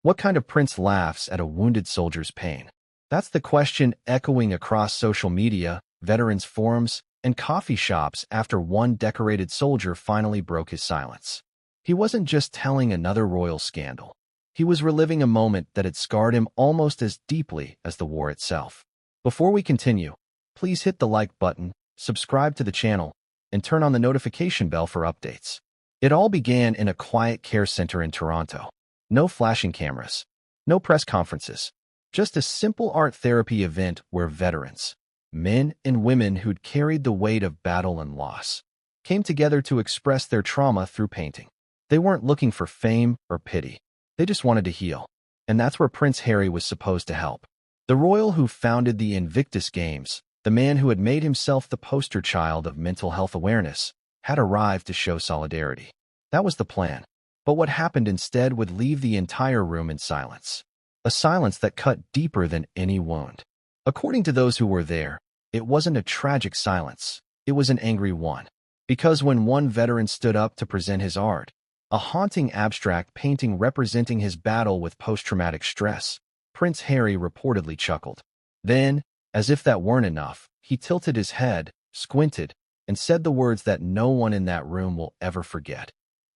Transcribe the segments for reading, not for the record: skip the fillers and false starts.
What kind of prince laughs at a wounded soldier's pain? That's the question echoing across social media, veterans forums, and coffee shops after one decorated soldier finally broke his silence. He wasn't just telling another royal scandal. He was reliving a moment that had scarred him almost as deeply as the war itself. Before we continue, please hit the like button, subscribe to the channel, and turn on the notification bell for updates. It all began in a quiet care center in Toronto. No flashing cameras, no press conferences, just a simple art therapy event where veterans, men and women who'd carried the weight of battle and loss, came together to express their trauma through painting. They weren't looking for fame or pity. They just wanted to heal. And that's where Prince Harry was supposed to help. The royal who founded the Invictus Games, the man who had made himself the poster child of mental health awareness, had arrived to show solidarity. That was the plan. But what happened instead would leave the entire room in silence. A silence that cut deeper than any wound. According to those who were there, it wasn't a tragic silence. It was an angry one. Because when one veteran stood up to present his art, a haunting abstract painting representing his battle with post-traumatic stress, Prince Harry reportedly chuckled. Then, as if that weren't enough, he tilted his head, squinted, and said the words that no one in that room will ever forget.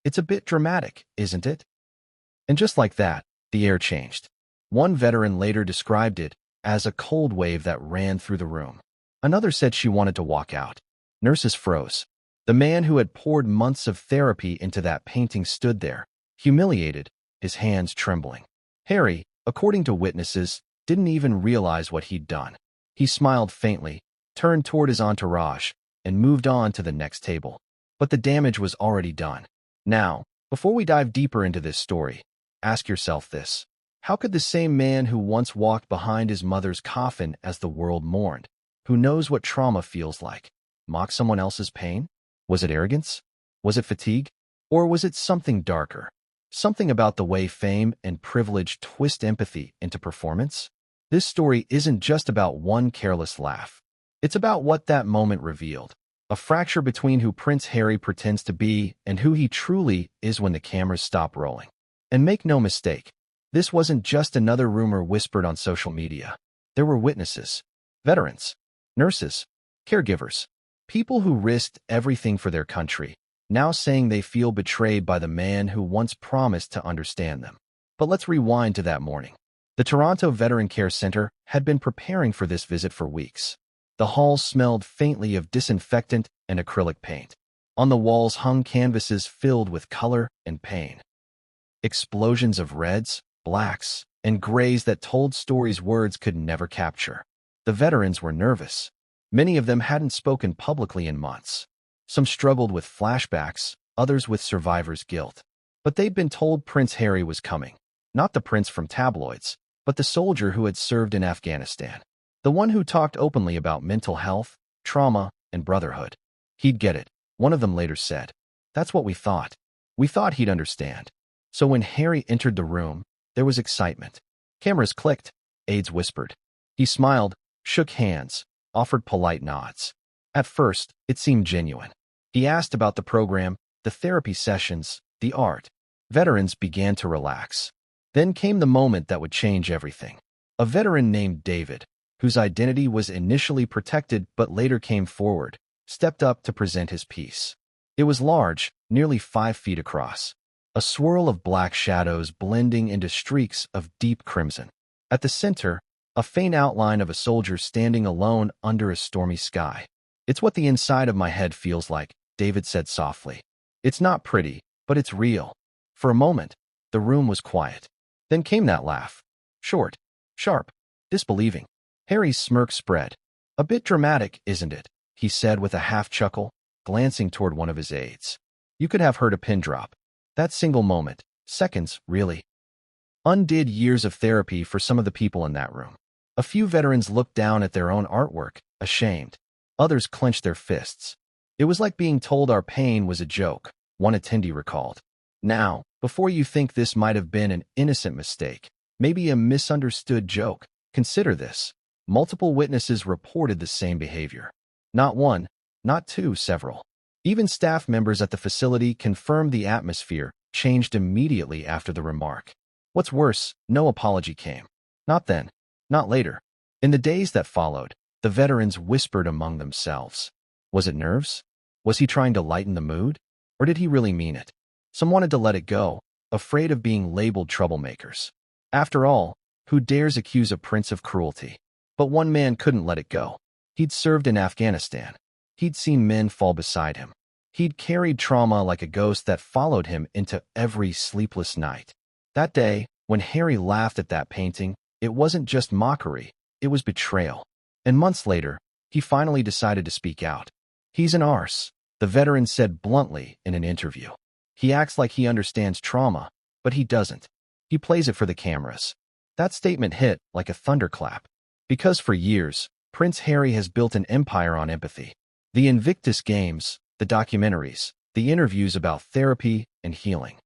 "It's a bit dramatic, isn't it?" And just like that, the air changed. One veteran later described it as a cold wave that ran through the room. Another said she wanted to walk out. Nurses froze. The man who had poured months of therapy into that painting stood there, humiliated, his hands trembling. Harry, according to witnesses, didn't even realize what he'd done. He smiled faintly, turned toward his entourage, and moved on to the next table. But the damage was already done. Now, before we dive deeper into this story, ask yourself this. How could the same man who once walked behind his mother's coffin as the world mourned, who knows what trauma feels like, mock someone else's pain? Was it arrogance? Was it fatigue? Or was it something darker? Something about the way fame and privilege twist empathy into performance? This story isn't just about one careless laugh. It's about what that moment revealed. A fracture between who Prince Harry pretends to be and who he truly is when the cameras stop rolling. And make no mistake, this wasn't just another rumor whispered on social media. There were witnesses, veterans, nurses, caregivers, people who risked everything for their country, now saying they feel betrayed by the man who once promised to understand them. But let's rewind to that morning. The Toronto Veteran Care Center had been preparing for this visit for weeks. The hall smelled faintly of disinfectant and acrylic paint. On the walls hung canvases filled with color and pain. Explosions of reds, blacks, and grays that told stories words could never capture. The veterans were nervous. Many of them hadn't spoken publicly in months. Some struggled with flashbacks, others with survivor's guilt. But they'd been told Prince Harry was coming. Not the prince from tabloids, but the soldier who had served in Afghanistan. The one who talked openly about mental health, trauma, and brotherhood. He'd get it, one of them later said. That's what we thought. We thought he'd understand. So when Harry entered the room, there was excitement. Cameras clicked, aides whispered. He smiled, shook hands, offered polite nods. At first, it seemed genuine. He asked about the program, the therapy sessions, the art. Veterans began to relax. Then came the moment that would change everything. A veteran named David, whose identity was initially protected but later came forward, stepped up to present his piece. It was large, nearly 5 feet across. A swirl of black shadows blending into streaks of deep crimson. At the center, a faint outline of a soldier standing alone under a stormy sky. "It's what the inside of my head feels like," David said softly. "It's not pretty, but it's real." For a moment, the room was quiet. Then came that laugh. Short, sharp, disbelieving. Harry's smirk spread. "A bit dramatic, isn't it?" he said with a half-chuckle, glancing toward one of his aides. You could have heard a pin drop. That single moment, seconds, really, undid years of therapy for some of the people in that room. A few veterans looked down at their own artwork, ashamed. Others clenched their fists. It was like being told our pain was a joke, one attendee recalled. Now, before you think this might have been an innocent mistake, maybe a misunderstood joke, consider this. Multiple witnesses reported the same behavior. Not one, not two, several. Even staff members at the facility confirmed the atmosphere changed immediately after the remark. What's worse, no apology came. Not then, not later. In the days that followed, the veterans whispered among themselves. Was it nerves? Was he trying to lighten the mood? Or did he really mean it? Some wanted to let it go, afraid of being labeled troublemakers. After all, who dares accuse a prince of cruelty? But one man couldn't let it go. He'd served in Afghanistan. He'd seen men fall beside him. He'd carried trauma like a ghost that followed him into every sleepless night. That day, when Harry laughed at that painting, it wasn't just mockery, it was betrayal. And months later, he finally decided to speak out. He's an arse, the veteran said bluntly in an interview. He acts like he understands trauma, but he doesn't. He plays it for the cameras. That statement hit like a thunderclap. Because for years, Prince Harry has built an empire on empathy. The Invictus Games, the documentaries, the interviews about therapy and healing.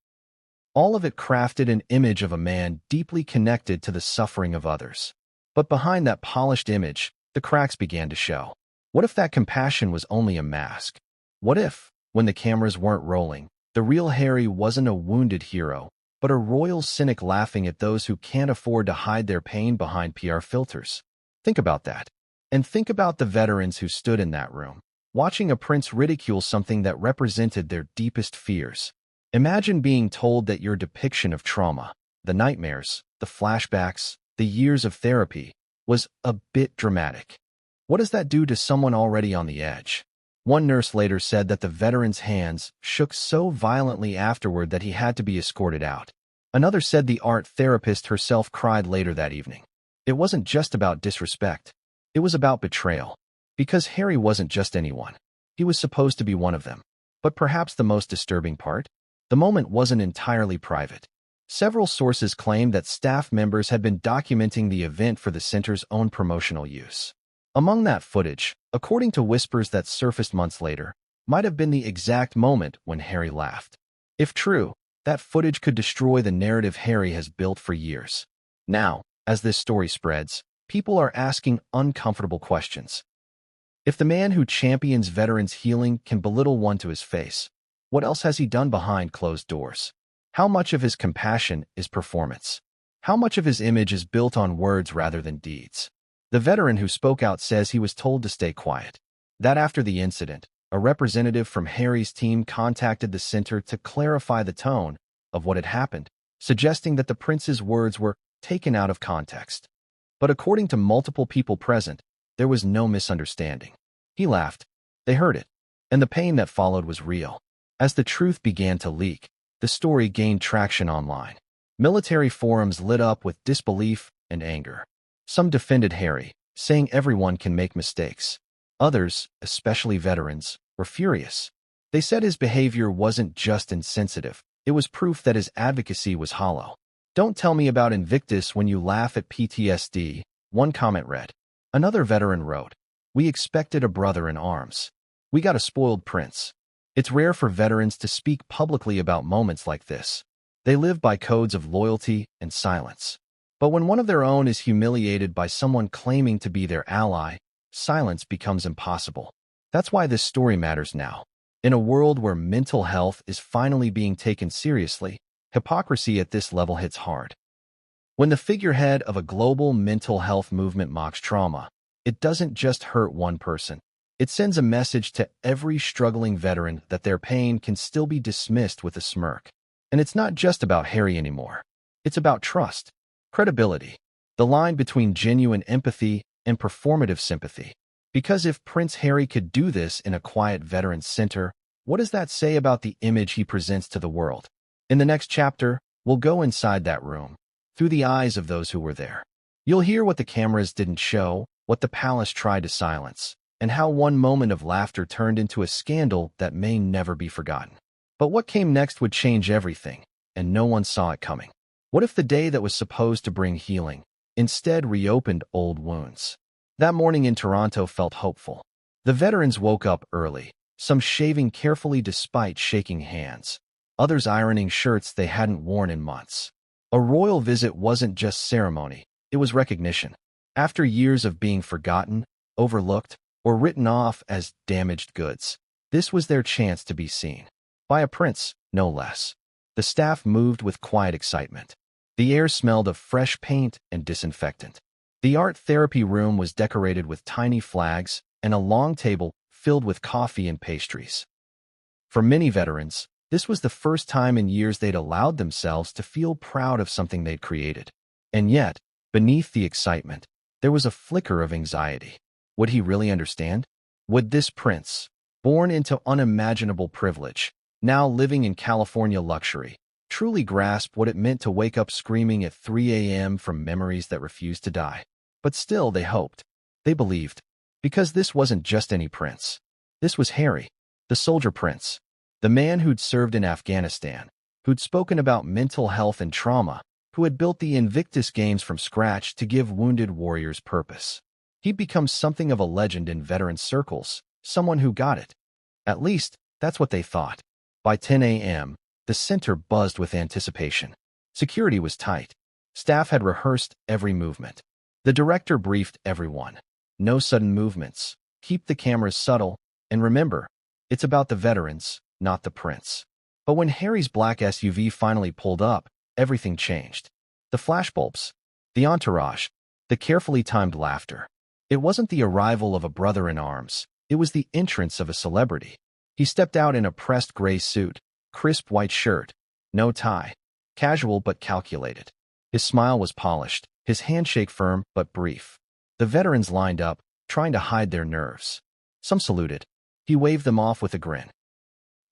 All of it crafted an image of a man deeply connected to the suffering of others. But behind that polished image, the cracks began to show. What if that compassion was only a mask? What if, when the cameras weren't rolling, the real Harry wasn't a wounded hero, but a royal cynic laughing at those who can't afford to hide their pain behind PR filters? Think about that. And think about the veterans who stood in that room, watching a prince ridicule something that represented their deepest fears. Imagine being told that your depiction of trauma, the nightmares, the flashbacks, the years of therapy, was a bit dramatic. What does that do to someone already on the edge? One nurse later said that the veteran's hands shook so violently afterward that he had to be escorted out. Another said the art therapist herself cried later that evening. It wasn't just about disrespect. It was about betrayal. Because Harry wasn't just anyone. He was supposed to be one of them. But perhaps the most disturbing part? The moment wasn't entirely private. Several sources claimed that staff members had been documenting the event for the center's own promotional use. Among that footage, according to whispers that surfaced months later, might have been the exact moment when Harry laughed. If true, that footage could destroy the narrative Harry has built for years. Now, as this story spreads, people are asking uncomfortable questions. If the man who champions veterans' healing can belittle one to his face, what else has he done behind closed doors? How much of his compassion is performance? How much of his image is built on words rather than deeds? The veteran who spoke out says he was told to stay quiet. That after the incident, a representative from Harry's team contacted the center to clarify the tone of what had happened, suggesting that the prince's words were taken out of context. But according to multiple people present, there was no misunderstanding. He laughed. They heard it. And the pain that followed was real. As the truth began to leak, the story gained traction online. Military forums lit up with disbelief and anger. Some defended Harry, saying everyone can make mistakes. Others, especially veterans, were furious. They said his behavior wasn't just insensitive, it was proof that his advocacy was hollow. Don't tell me about Invictus when you laugh at PTSD, one comment read. Another veteran wrote, we expected a brother in arms. We got a spoiled prince. It's rare for veterans to speak publicly about moments like this. They live by codes of loyalty and silence. But when one of their own is humiliated by someone claiming to be their ally, silence becomes impossible. That's why this story matters now. In a world where mental health is finally being taken seriously, hypocrisy at this level hits hard. When the figurehead of a global mental health movement mocks trauma, it doesn't just hurt one person. It sends a message to every struggling veteran that their pain can still be dismissed with a smirk. And it's not just about Harry anymore. It's about trust. Credibility, the line between genuine empathy and performative sympathy. Because if Prince Harry could do this in a quiet veterans center, what does that say about the image he presents to the world? In the next chapter, we'll go inside that room, through the eyes of those who were there. You'll hear what the cameras didn't show, what the palace tried to silence, and how one moment of laughter turned into a scandal that may never be forgotten. But what came next would change everything, and no one saw it coming. What if the day that was supposed to bring healing instead reopened old wounds? That morning in Toronto felt hopeful. The veterans woke up early, some shaving carefully despite shaking hands, others ironing shirts they hadn't worn in months. A royal visit wasn't just ceremony, it was recognition. After years of being forgotten, overlooked, or written off as damaged goods, this was their chance to be seen. By a prince, no less. The staff moved with quiet excitement. The air smelled of fresh paint and disinfectant. The art therapy room was decorated with tiny flags and a long table filled with coffee and pastries. For many veterans, this was the first time in years they'd allowed themselves to feel proud of something they'd created. And yet, beneath the excitement, there was a flicker of anxiety. Would he really understand? Would this prince, born into unimaginable privilege, now living in California luxury, truly grasp what it meant to wake up screaming at 3 a.m. from memories that refused to die? But still, they hoped. They believed. Because this wasn't just any prince. This was Harry, the soldier prince, the man who'd served in Afghanistan, who'd spoken about mental health and trauma, who had built the Invictus Games from scratch to give wounded warriors purpose. He'd become something of a legend in veteran circles, someone who got it. At least, that's what they thought. By 10 a.m., the center buzzed with anticipation. Security was tight. Staff had rehearsed every movement. The director briefed everyone. No sudden movements. Keep the cameras subtle. And remember, it's about the veterans, not the prince. But when Harry's black SUV finally pulled up, everything changed. The flashbulbs, the entourage, the carefully timed laughter. It wasn't the arrival of a brother in arms. It was the entrance of a celebrity. He stepped out in a pressed gray suit, crisp white shirt, no tie, casual but calculated. His smile was polished, his handshake firm but brief. The veterans lined up, trying to hide their nerves. Some saluted. He waved them off with a grin.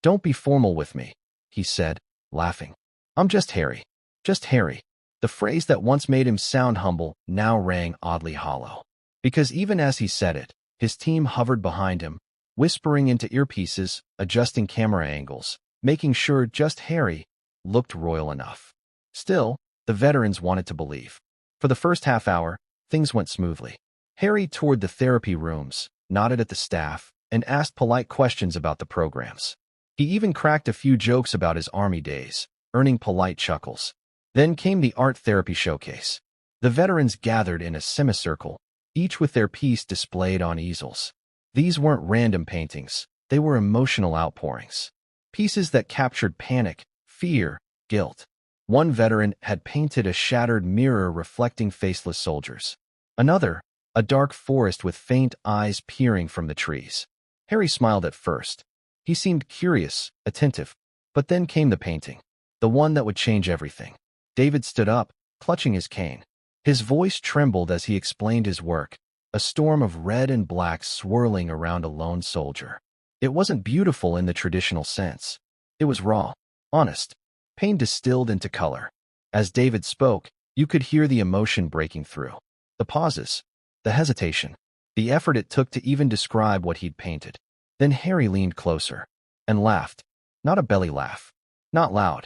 "Don't be formal with me," he said, laughing. "I'm just Harry. Just Harry." The phrase that once made him sound humble now rang oddly hollow. Because even as he said it, his team hovered behind him, whispering into earpieces, adjusting camera angles, making sure just Harry looked royal enough. Still, the veterans wanted to believe. For the first half hour, things went smoothly. Harry toured the therapy rooms, nodded at the staff, and asked polite questions about the programs. He even cracked a few jokes about his army days, earning polite chuckles. Then came the art therapy showcase. The veterans gathered in a semicircle, each with their piece displayed on easels. These weren't random paintings, they were emotional outpourings. Pieces that captured panic, fear, guilt. One veteran had painted a shattered mirror reflecting faceless soldiers. Another, a dark forest with faint eyes peering from the trees. Harry smiled at first. He seemed curious, attentive. But then came the painting, the one that would change everything. David stood up, clutching his cane. His voice trembled as he explained his work, a storm of red and black swirling around a lone soldier. It wasn't beautiful in the traditional sense. It was raw, honest, pain distilled into color. As David spoke, you could hear the emotion breaking through. The pauses, the hesitation, the effort it took to even describe what he'd painted. Then Harry leaned closer and laughed. Not a belly laugh, not loud,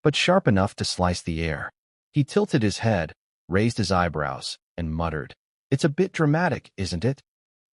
but sharp enough to slice the air. He tilted his head, raised his eyebrows, and muttered, "It's a bit dramatic, isn't it?"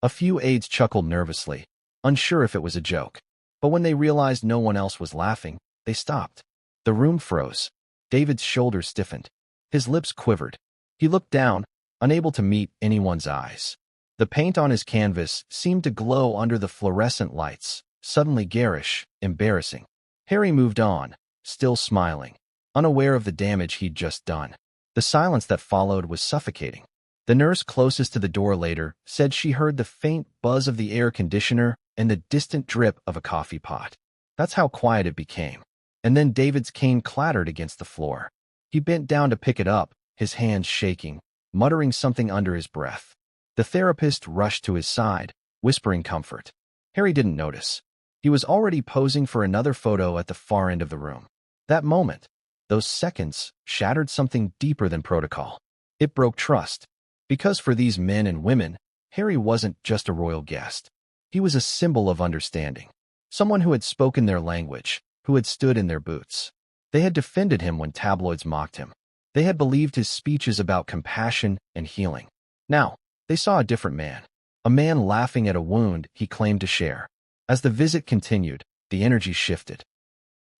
A few aides chuckled nervously, unsure if it was a joke. But when they realized no one else was laughing, they stopped. The room froze. David's shoulders stiffened. His lips quivered. He looked down, unable to meet anyone's eyes. The paint on his canvas seemed to glow under the fluorescent lights, suddenly garish, embarrassing. Harry moved on, still smiling, unaware of the damage he'd just done. The silence that followed was suffocating. The nurse closest to the door later said she heard the faint buzz of the air conditioner and the distant drip of a coffee pot. That's how quiet it became. And then David's cane clattered against the floor. He bent down to pick it up, his hands shaking, muttering something under his breath. The therapist rushed to his side, whispering comfort. Harry didn't notice. He was already posing for another photo at the far end of the room. That moment, those seconds, shattered something deeper than protocol. It broke trust. Because for these men and women, Harry wasn't just a royal guest. He was a symbol of understanding. Someone who had spoken their language, who had stood in their boots. They had defended him when tabloids mocked him. They had believed his speeches about compassion and healing. Now, they saw a different man. A man laughing at a wound he claimed to share. As the visit continued, the energy shifted.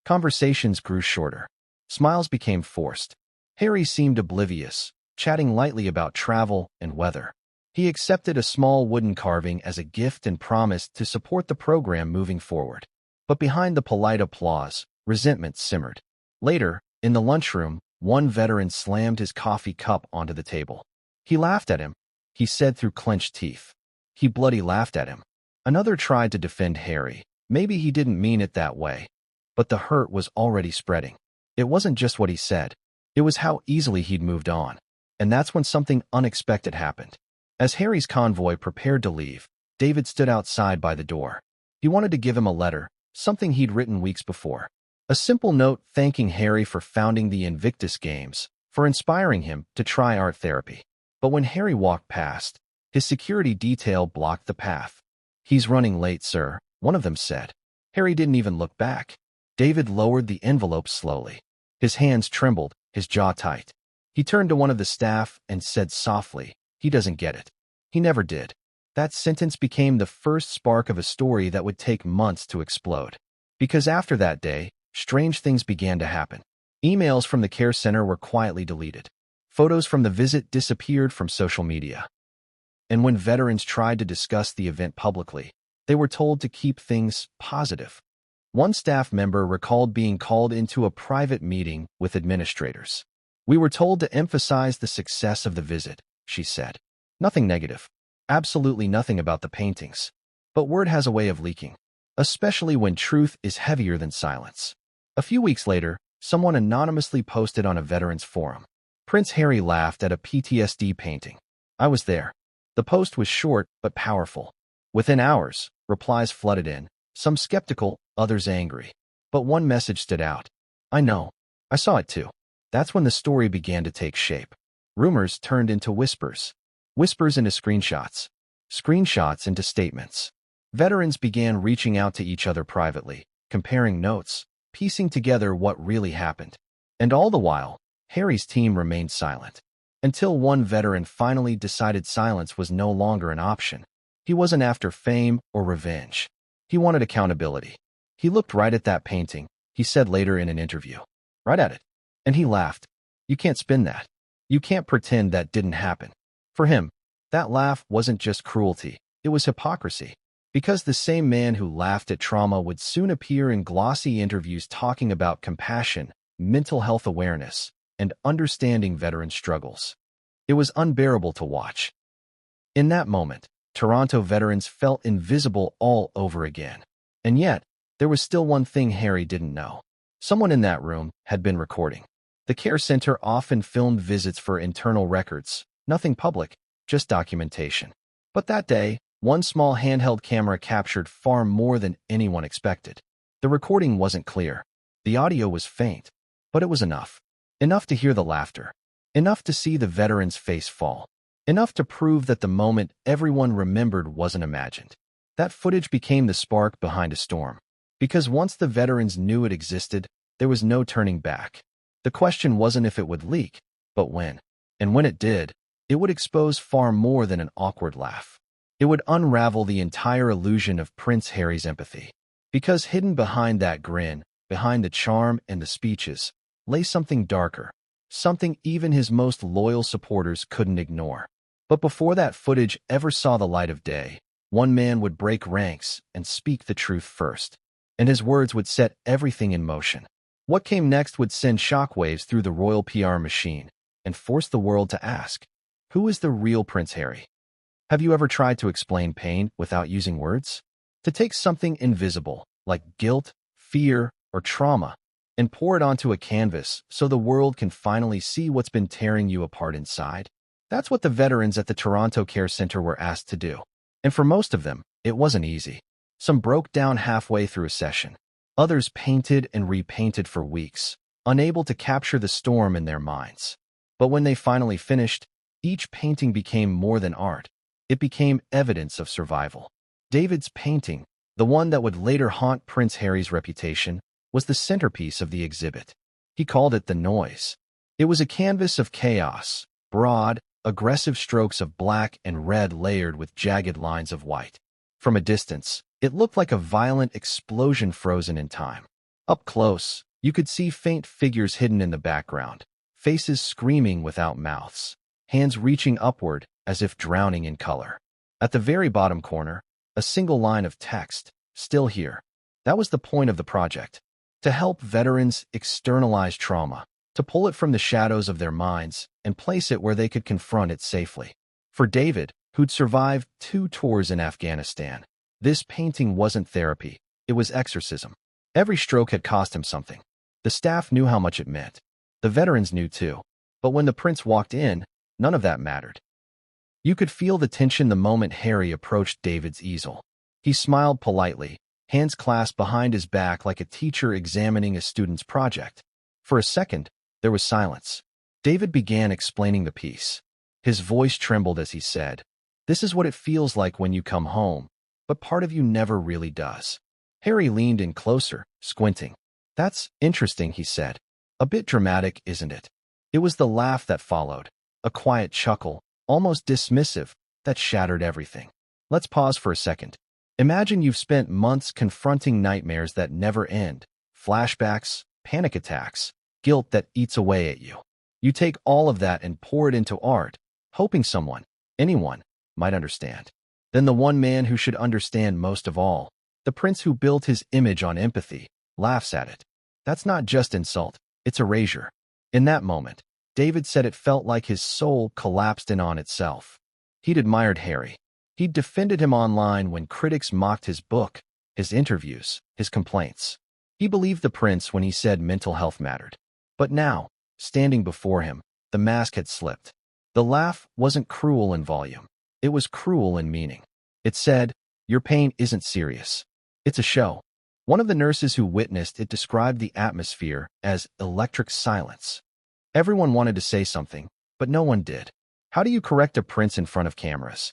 Conversations grew shorter. Smiles became forced. Harry seemed oblivious, chatting lightly about travel and weather. He accepted a small wooden carving as a gift and promised to support the program moving forward. But behind the polite applause, resentment simmered. Later, in the lunchroom, One veteran slammed his coffee cup onto the table. He laughed at him, he said through clenched teeth. He bloody laughed at him. Another tried to defend Harry. Maybe he didn't mean it that way. But the hurt was already spreading. It wasn't just what he said. It was how easily he'd moved on. And that's when something unexpected happened. As Harry's convoy prepared to leave, David stood outside by the door. He wanted to give him a letter, something he'd written weeks before. A simple note thanking Harry for founding the Invictus Games, for inspiring him to try art therapy. But when Harry walked past, his security detail blocked the path. "He's running late, sir," one of them said. Harry didn't even look back. David lowered the envelope slowly. His hands trembled, his jaw tight. He turned to one of the staff and said softly, "He doesn't get it." He never did. That sentence became the first spark of a story that would take months to explode. Because after that day, strange things began to happen. Emails from the care center were quietly deleted. Photos from the visit disappeared from social media. And when veterans tried to discuss the event publicly, they were told to keep things positive. One staff member recalled being called into a private meeting with administrators. "We were told to emphasize the success of the visit," she said. "Nothing negative. Absolutely nothing about the paintings. But word has a way of leaking, especially when truth is heavier than silence." A few weeks later, someone anonymously posted on a veterans forum, "Prince Harry laughed at a PTSD painting. I was there." The post was short but powerful. Within hours, replies flooded in, some skeptical, others angry. But one message stood out. "I know. I saw it too." That's when the story began to take shape. Rumors turned into whispers. Whispers into screenshots. Screenshots into statements. Veterans began reaching out to each other privately, comparing notes, piecing together what really happened. And all the while, Harry's team remained silent. Until one veteran finally decided silence was no longer an option. He wasn't after fame or revenge. He wanted accountability. He looked right at that painting, he said later in an interview. Right at it. And he laughed. "You can't spin that. You can't pretend that didn't happen." For him, that laugh wasn't just cruelty, it was hypocrisy. Because the same man who laughed at trauma would soon appear in glossy interviews talking about compassion, mental health awareness, and understanding veteran struggles. It was unbearable to watch. In that moment, Toronto veterans felt invisible all over again. And yet, there was still one thing Harry didn't know. Someone in that room had been recording. The care center often filmed visits for internal records, nothing public, just documentation. But that day, one small handheld camera captured far more than anyone expected. The recording wasn't clear. The audio was faint, but it was enough. Enough to hear the laughter. Enough to see the veteran's face fall. Enough to prove that the moment everyone remembered wasn't imagined. That footage became the spark behind a storm. Because once the veterans knew it existed, there was no turning back. The question wasn't if it would leak, but when. And when it did, it would expose far more than an awkward laugh. It would unravel the entire illusion of Prince Harry's empathy. Because hidden behind that grin, behind the charm and the speeches, lay something darker, something even his most loyal supporters couldn't ignore. But before that footage ever saw the light of day, one man would break ranks and speak the truth first. And his words would set everything in motion. What came next would send shockwaves through the royal PR machine and force the world to ask, who is the real Prince Harry? Have you ever tried to explain pain without using words? To take something invisible, like guilt, fear, or trauma, and pour it onto a canvas so the world can finally see what's been tearing you apart inside? That's what the veterans at the Toronto Care Center were asked to do. And for most of them, it wasn't easy. Some broke down halfway through a session. Others painted and repainted for weeks, unable to capture the storm in their minds. But when they finally finished, each painting became more than art. It became evidence of survival. David's painting, the one that would later haunt Prince Harry's reputation, was the centerpiece of the exhibit. He called it the noise. It was a canvas of chaos, broad, aggressive strokes of black and red layered with jagged lines of white. From a distance, it looked like a violent explosion frozen in time. Up close, you could see faint figures hidden in the background, faces screaming without mouths, hands reaching upward as if drowning in color. At the very bottom corner, a single line of text, "Still here." That was the point of the project. To help veterans externalize trauma, to pull it from the shadows of their minds and place it where they could confront it safely. For David, who'd survived 2 tours in Afghanistan, this painting wasn't therapy, it was exorcism. Every stroke had cost him something. The staff knew how much it meant. The veterans knew too. But when the prince walked in, none of that mattered. You could feel the tension the moment Harry approached David's easel. He smiled politely, hands clasped behind his back like a teacher examining a student's project. For a second, there was silence. David began explaining the piece. His voice trembled as he said, "This is what it feels like when you come home, but part of you never really does." Harry leaned in closer, squinting. "That's interesting," he said. "A bit dramatic, isn't it?" It was the laugh that followed, a quiet chuckle, almost dismissive, that shattered everything. Let's pause for a second. Imagine you've spent months confronting nightmares that never end, flashbacks, panic attacks, guilt that eats away at you. You take all of that and pour it into art, hoping someone, anyone, might understand. Then the one man who should understand most of all, the prince who built his image on empathy, laughs at it. That's not just insult, it's erasure. In that moment, David said it felt like his soul collapsed in on itself. He'd admired Harry. He'd defended him online when critics mocked his book, his interviews, his complaints. He believed the prince when he said mental health mattered. But now, standing before him, the mask had slipped. The laugh wasn't cruel in volume. It was cruel in meaning. It said, "Your pain isn't serious. It's a show." One of the nurses who witnessed it described the atmosphere as electric silence. Everyone wanted to say something, but no one did. How do you correct a prince in front of cameras?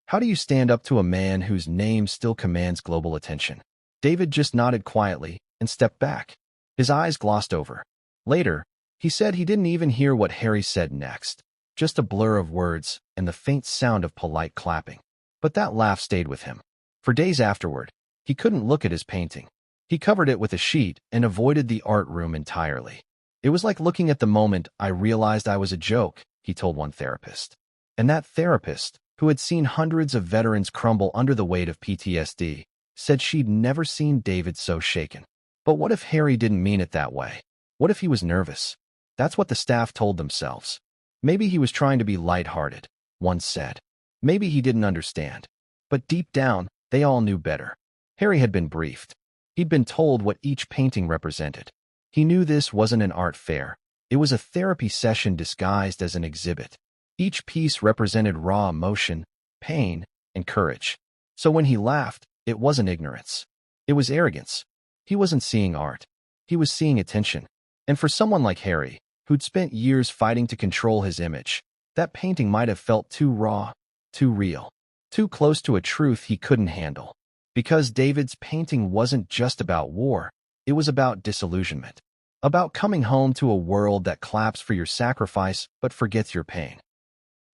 How do you stand up to a man whose name still commands global attention? David just nodded quietly and stepped back. His eyes glossed over. Later, he said he didn't even hear what Harry said next, just a blur of words and the faint sound of polite clapping. But that laugh stayed with him. For days afterward, he couldn't look at his painting. He covered it with a sheet and avoided the art room entirely. "It was like looking at the moment I realized I was a joke," he told one therapist. And that therapist, who had seen hundreds of veterans crumble under the weight of PTSD, said she'd never seen David so shaken. But what if Harry didn't mean it that way? What if he was nervous? That's what the staff told themselves. Maybe he was trying to be lighthearted, one said. Maybe he didn't understand. But deep down, they all knew better. Harry had been briefed. He'd been told what each painting represented. He knew this wasn't an art fair. It was a therapy session disguised as an exhibit. Each piece represented raw emotion, pain, and courage. So when he laughed, it wasn't ignorance. It was arrogance. He wasn't seeing art. He was seeing attention. And for someone like Harry, who'd spent years fighting to control his image, that painting might have felt too raw, too real, too close to a truth he couldn't handle. Because David's painting wasn't just about war, it was about disillusionment. About coming home to a world that claps for your sacrifice but forgets your pain.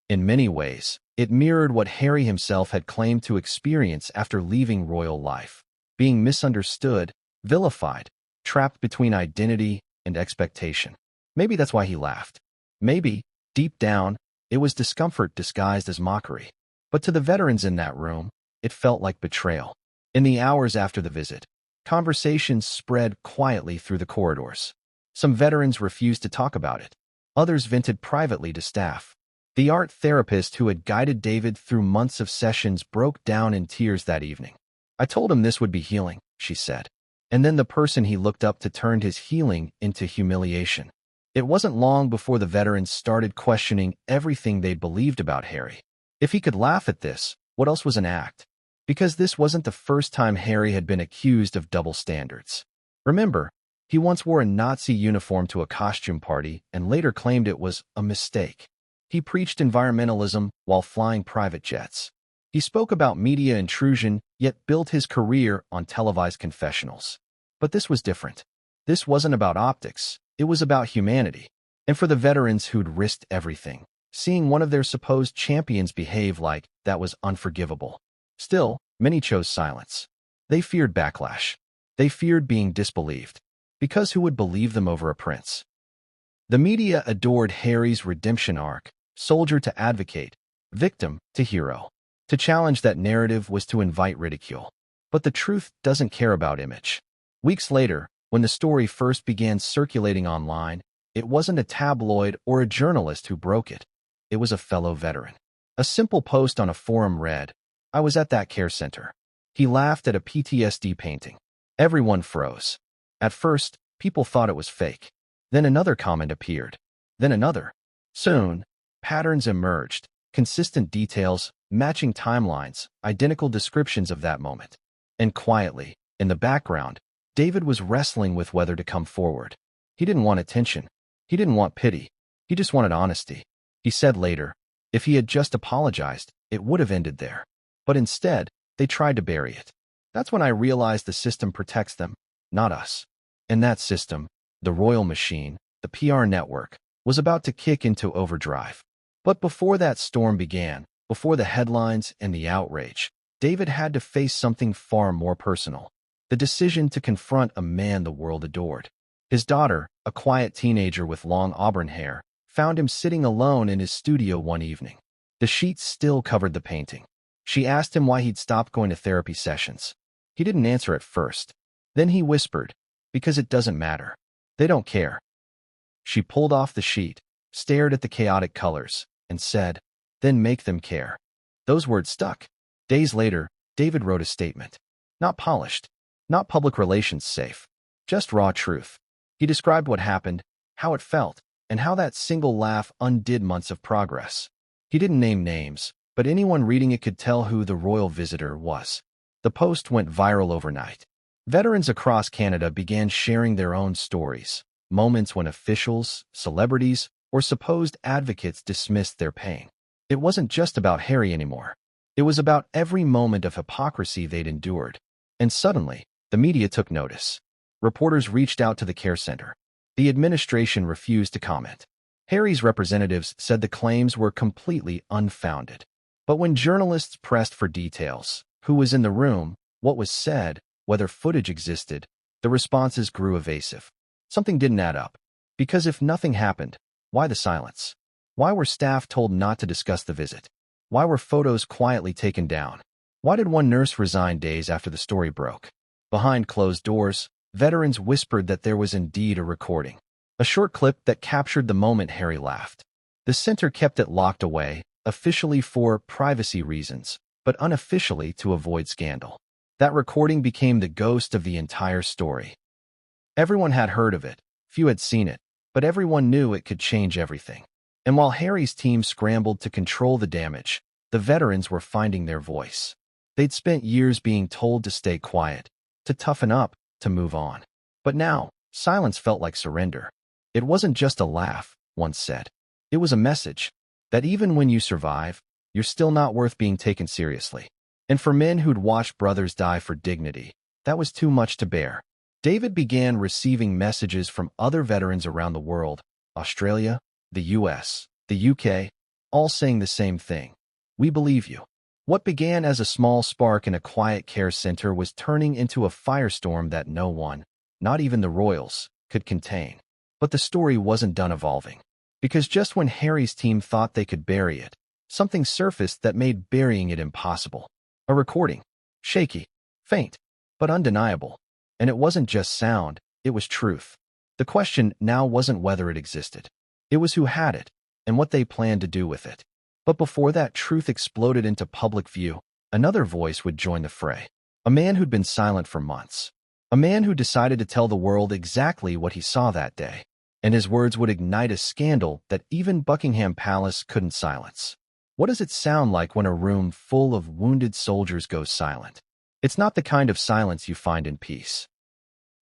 In many ways, it mirrored what Harry himself had claimed to experience after leaving royal life, being misunderstood, vilified, trapped between identity and expectation. Maybe that's why he laughed. Maybe, deep down, it was discomfort disguised as mockery. But to the veterans in that room, it felt like betrayal. In the hours after the visit, conversations spread quietly through the corridors. Some veterans refused to talk about it. Others vented privately to staff. The art therapist who had guided David through months of sessions broke down in tears that evening. "I told him this would be healing," she said. And then the person he looked up to turned his healing into humiliation. It wasn't long before the veterans started questioning everything they believed about Harry. If he could laugh at this, what else was an act? Because this wasn't the first time Harry had been accused of double standards. Remember, he once wore a Nazi uniform to a costume party and later claimed it was a mistake. He preached environmentalism while flying private jets. He spoke about media intrusion, yet built his career on televised confessionals. But this was different. This wasn't about optics. It was about humanity. And for the veterans who'd risked everything, seeing one of their supposed champions behave like that was unforgivable. Still, many chose silence. They feared backlash. They feared being disbelieved. Because who would believe them over a prince? The media adored Harry's redemption arc, soldier to advocate, victim to hero. To challenge that narrative was to invite ridicule. But the truth doesn't care about image. Weeks later, when the story first began circulating online, It wasn't a tabloid or a journalist who broke it. It was a fellow veteran. A simple post on a forum read, "I was at that care center." He laughed at a PTSD painting. Everyone froze. At first, people thought it was fake. Then another comment appeared. Then another. Soon, patterns emerged. Consistent details, matching timelines, identical descriptions of that moment. And quietly, in the background, David was wrestling with whether to come forward. He didn't want attention. He didn't want pity. He just wanted honesty. He said later, if he had just apologized, it would have ended there. But instead, they tried to bury it. That's when I realized the system protects them, not us. And that system, the royal machine, the PR network, was about to kick into overdrive. But before that storm began, before the headlines and the outrage, David had to face something far more personal. The decision to confront a man the world adored. His daughter, a quiet teenager with long auburn hair, found him sitting alone in his studio one evening. The sheets still covered the painting. She asked him why he'd stopped going to therapy sessions. He didn't answer at first. Then he whispered, "Because it doesn't matter. They don't care." She pulled off the sheet, stared at the chaotic colors, and said, "Then make them care." Those words stuck. Days later, David wrote a statement. Not polished, not public relations safe, just raw truth. He described what happened, how it felt, and how that single laugh undid months of progress. He didn't name names, but anyone reading it could tell who the royal visitor was. The post went viral overnight. Veterans across Canada began sharing their own stories, moments when officials, celebrities, or supposed advocates dismissed their pain. It wasn't just about Harry anymore. It was about every moment of hypocrisy they'd endured. And suddenly, the media took notice. Reporters reached out to the care center. The administration refused to comment. Harry's representatives said the claims were completely unfounded. But when journalists pressed for details, who was in the room, what was said, whether footage existed, the responses grew evasive. Something didn't add up. Because if nothing happened, why the silence? Why were staff told not to discuss the visit? Why were photos quietly taken down? Why did one nurse resign days after the story broke? Behind closed doors, veterans whispered that there was indeed a recording. A short clip that captured the moment Harry laughed. The center kept it locked away, officially for privacy reasons, but unofficially to avoid scandal. That recording became the ghost of the entire story. Everyone had heard of it, few had seen it, but everyone knew it could change everything. And while Harry's team scrambled to control the damage, the veterans were finding their voice. They'd spent years being told to stay quiet, to toughen up, to move on. But now, silence felt like surrender. It wasn't just a laugh, one said. It was a message that even when you survive, you're still not worth being taken seriously. And for men who'd watched brothers die for dignity, that was too much to bear. David began receiving messages from other veterans around the world, Australia, the US, the UK, all saying the same thing. We believe you. What began as a small spark in a quiet care center was turning into a firestorm that no one, not even the royals, could contain. But the story wasn't done evolving. Because just when Harry's team thought they could bury it, something surfaced that made burying it impossible. A recording. Shaky, faint, but undeniable. And it wasn't just sound, it was truth. The question now wasn't whether it existed. It was who had it, and what they planned to do with it. But before that truth exploded into public view, another voice would join the fray. A man who'd been silent for months. A man who decided to tell the world exactly what he saw that day. And his words would ignite a scandal that even Buckingham Palace couldn't silence. What does it sound like when a room full of wounded soldiers goes silent? It's not the kind of silence you find in peace.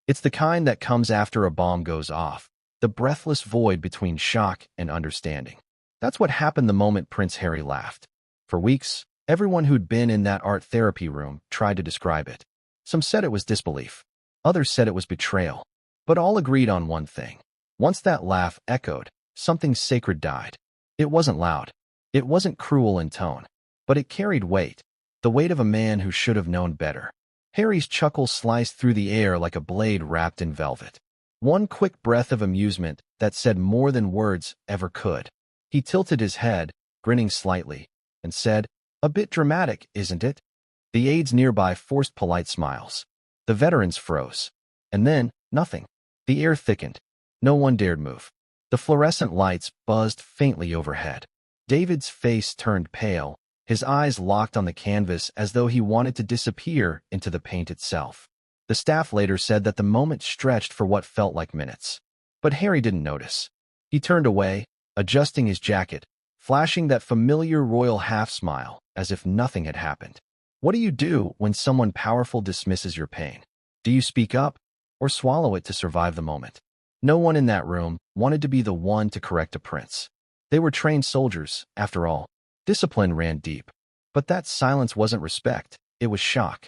It's the kind that comes after a bomb goes off, the breathless void between shock and understanding. That's what happened the moment Prince Harry laughed. For weeks, everyone who'd been in that art therapy room tried to describe it. Some said it was disbelief. Others said it was betrayal. But all agreed on one thing. Once that laugh echoed, something sacred died. It wasn't loud. It wasn't cruel in tone. But it carried weight. The weight of a man who should have known better. Harry's chuckle sliced through the air like a blade wrapped in velvet. One quick breath of amusement that said more than words ever could. He tilted his head, grinning slightly, and said, "A bit dramatic, isn't it?" The aides nearby forced polite smiles. The veterans froze. And then, nothing. The air thickened. No one dared move. The fluorescent lights buzzed faintly overhead. David's face turned pale, his eyes locked on the canvas as though he wanted to disappear into the paint itself. The staff later said that the moment stretched for what felt like minutes. But Harry didn't notice. He turned away, adjusting his jacket, flashing that familiar royal half-smile, as if nothing had happened. What do you do when someone powerful dismisses your pain? Do you speak up, or swallow it to survive the moment? No one in that room wanted to be the one to correct a prince. They were trained soldiers, after all. Discipline ran deep. But that silence wasn't respect, it was shock.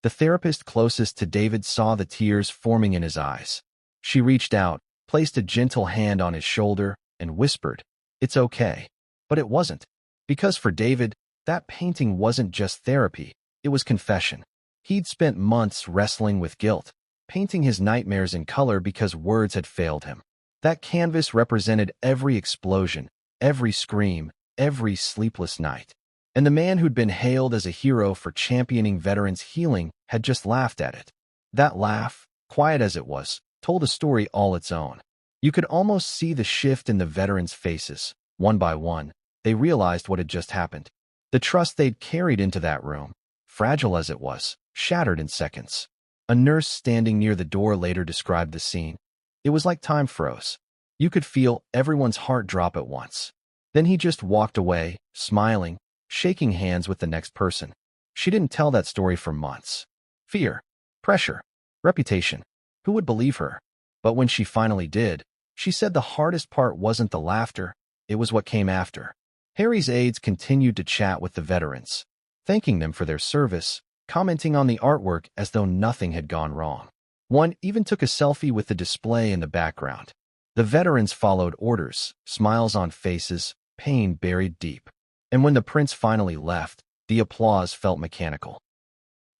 The therapist closest to David saw the tears forming in his eyes. She reached out, placed a gentle hand on his shoulder, and whispered, "It's okay." But it wasn't. Because for David, that painting wasn't just therapy, it was confession. He'd spent months wrestling with guilt, painting his nightmares in color because words had failed him. That canvas represented every explosion, every scream, every sleepless night. And the man who'd been hailed as a hero for championing veterans' healing had just laughed at it. That laugh, quiet as it was, told a story all its own. You could almost see the shift in the veterans' faces. One by one, they realized what had just happened. The trust they'd carried into that room, fragile as it was, shattered in seconds. A nurse standing near the door later described the scene. It was like time froze. You could feel everyone's heart drop at once. Then he just walked away, smiling, shaking hands with the next person. She didn't tell that story for months. Fear, pressure, reputation. Who would believe her? But when she finally did, she said the hardest part wasn't the laughter, it was what came after. Harry's aides continued to chat with the veterans, thanking them for their service, commenting on the artwork as though nothing had gone wrong. One even took a selfie with the display in the background. The veterans followed orders, smiles on faces, pain buried deep. And when the prince finally left, the applause felt mechanical.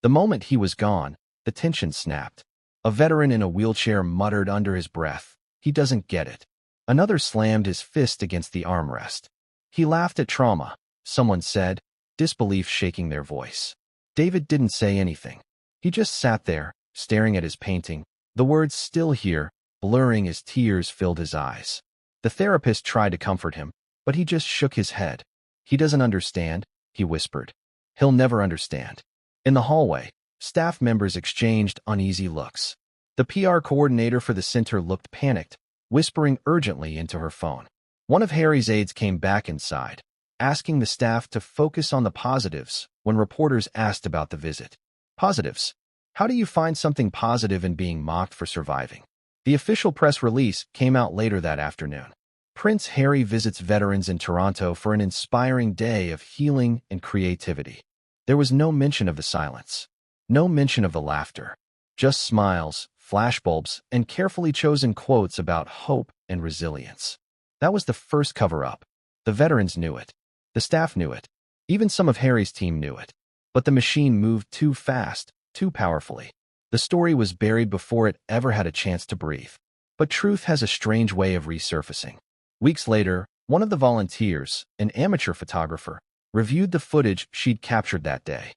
The moment he was gone, the tension snapped. A veteran in a wheelchair muttered under his breath, "He doesn't get it." Another slammed his fist against the armrest. "He laughed at trauma," someone said, disbelief shaking their voice. David didn't say anything. He just sat there, staring at his painting, the words still here, blurring as tears filled his eyes. The therapist tried to comfort him, but he just shook his head. "He doesn't understand," he whispered. "He'll never understand." In the hallway, staff members exchanged uneasy looks. The PR coordinator for the center looked panicked, whispering urgently into her phone. One of Harry's aides came back inside, asking the staff to focus on the positives when reporters asked about the visit. Positives? How do you find something positive in being mocked for surviving? The official press release came out later that afternoon. Prince Harry visits veterans in Toronto for an inspiring day of healing and creativity. There was no mention of the silence, no mention of the laughter, just smiles, flashbulbs, and carefully chosen quotes about hope and resilience. That was the first cover-up. The veterans knew it. The staff knew it. Even some of Harry's team knew it. But the machine moved too fast, too powerfully. The story was buried before it ever had a chance to breathe. But truth has a strange way of resurfacing. Weeks later, one of the volunteers, an amateur photographer, reviewed the footage she'd captured that day.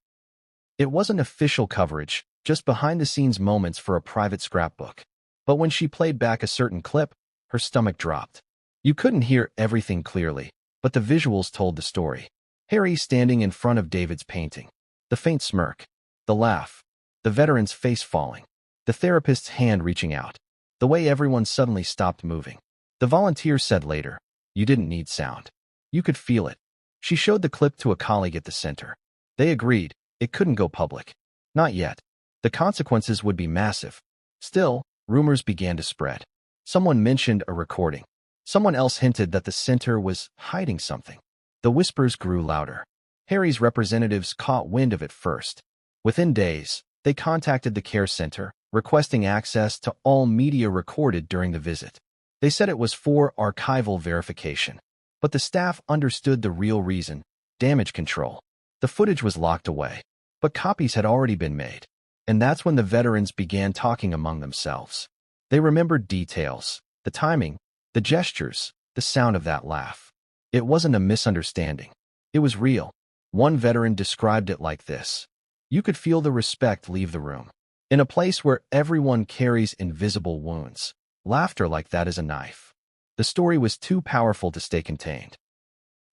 It wasn't official coverage, just behind-the-scenes moments for a private scrapbook. But when she played back a certain clip, her stomach dropped. You couldn't hear everything clearly, but the visuals told the story. Harry standing in front of David's painting. The faint smirk. The laugh. The veteran's face falling. The therapist's hand reaching out. The way everyone suddenly stopped moving. The volunteer said later, "You didn't need sound. You could feel it." She showed the clip to a colleague at the center. They agreed, it couldn't go public. Not yet. The consequences would be massive. Still, rumors began to spread. Someone mentioned a recording. Someone else hinted that the center was hiding something. The whispers grew louder. Harry's representatives caught wind of it first. Within days, they contacted the care center, requesting access to all media recorded during the visit. They said it was for archival verification. But the staff understood the real reason: damage control. The footage was locked away, but copies had already been made. And that's when the veterans began talking among themselves. They remembered details, the timing, the gestures, the sound of that laugh. It wasn't a misunderstanding. It was real. One veteran described it like this: "You could feel the respect leave the room. In a place where everyone carries invisible wounds, laughter like that is a knife." The story was too powerful to stay contained.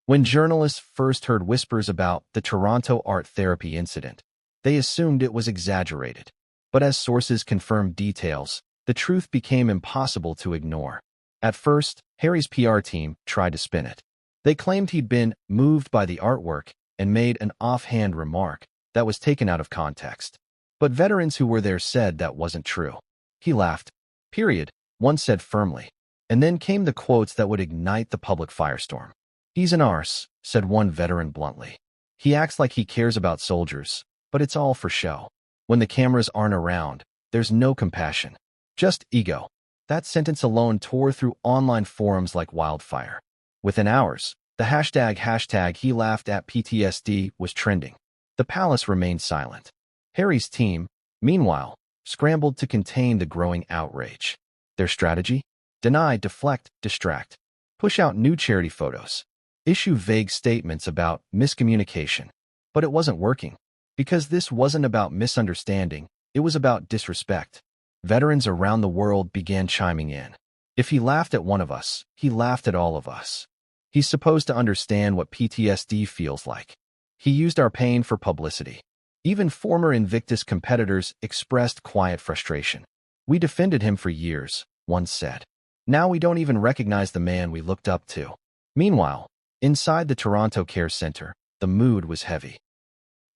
When journalists first heard whispers about the Toronto art therapy incident, they assumed it was exaggerated. But as sources confirmed details, the truth became impossible to ignore. At first, Harry's PR team tried to spin it. They claimed he'd been moved by the artwork and made an offhand remark that was taken out of context. But veterans who were there said that wasn't true. He laughed. Period, one said firmly. And then came the quotes that would ignite the public firestorm. He's an arse, said one veteran bluntly. He acts like he cares about soldiers, but it's all for show. When the cameras aren't around, there's no compassion. Just ego. That sentence alone tore through online forums like wildfire. Within hours, the hashtag he laughed at PTSD was trending. The palace remained silent. Harry's team, meanwhile, scrambled to contain the growing outrage. Their strategy? Deny, deflect, distract. Push out new charity photos. Issue vague statements about miscommunication. But it wasn't working. Because this wasn't about misunderstanding, it was about disrespect. Veterans around the world began chiming in. If he laughed at one of us, he laughed at all of us. He's supposed to understand what PTSD feels like. He used our pain for publicity. Even former Invictus competitors expressed quiet frustration. We defended him for years, one said. Now we don't even recognize the man we looked up to. Meanwhile, inside the Toronto Care Center, the mood was heavy.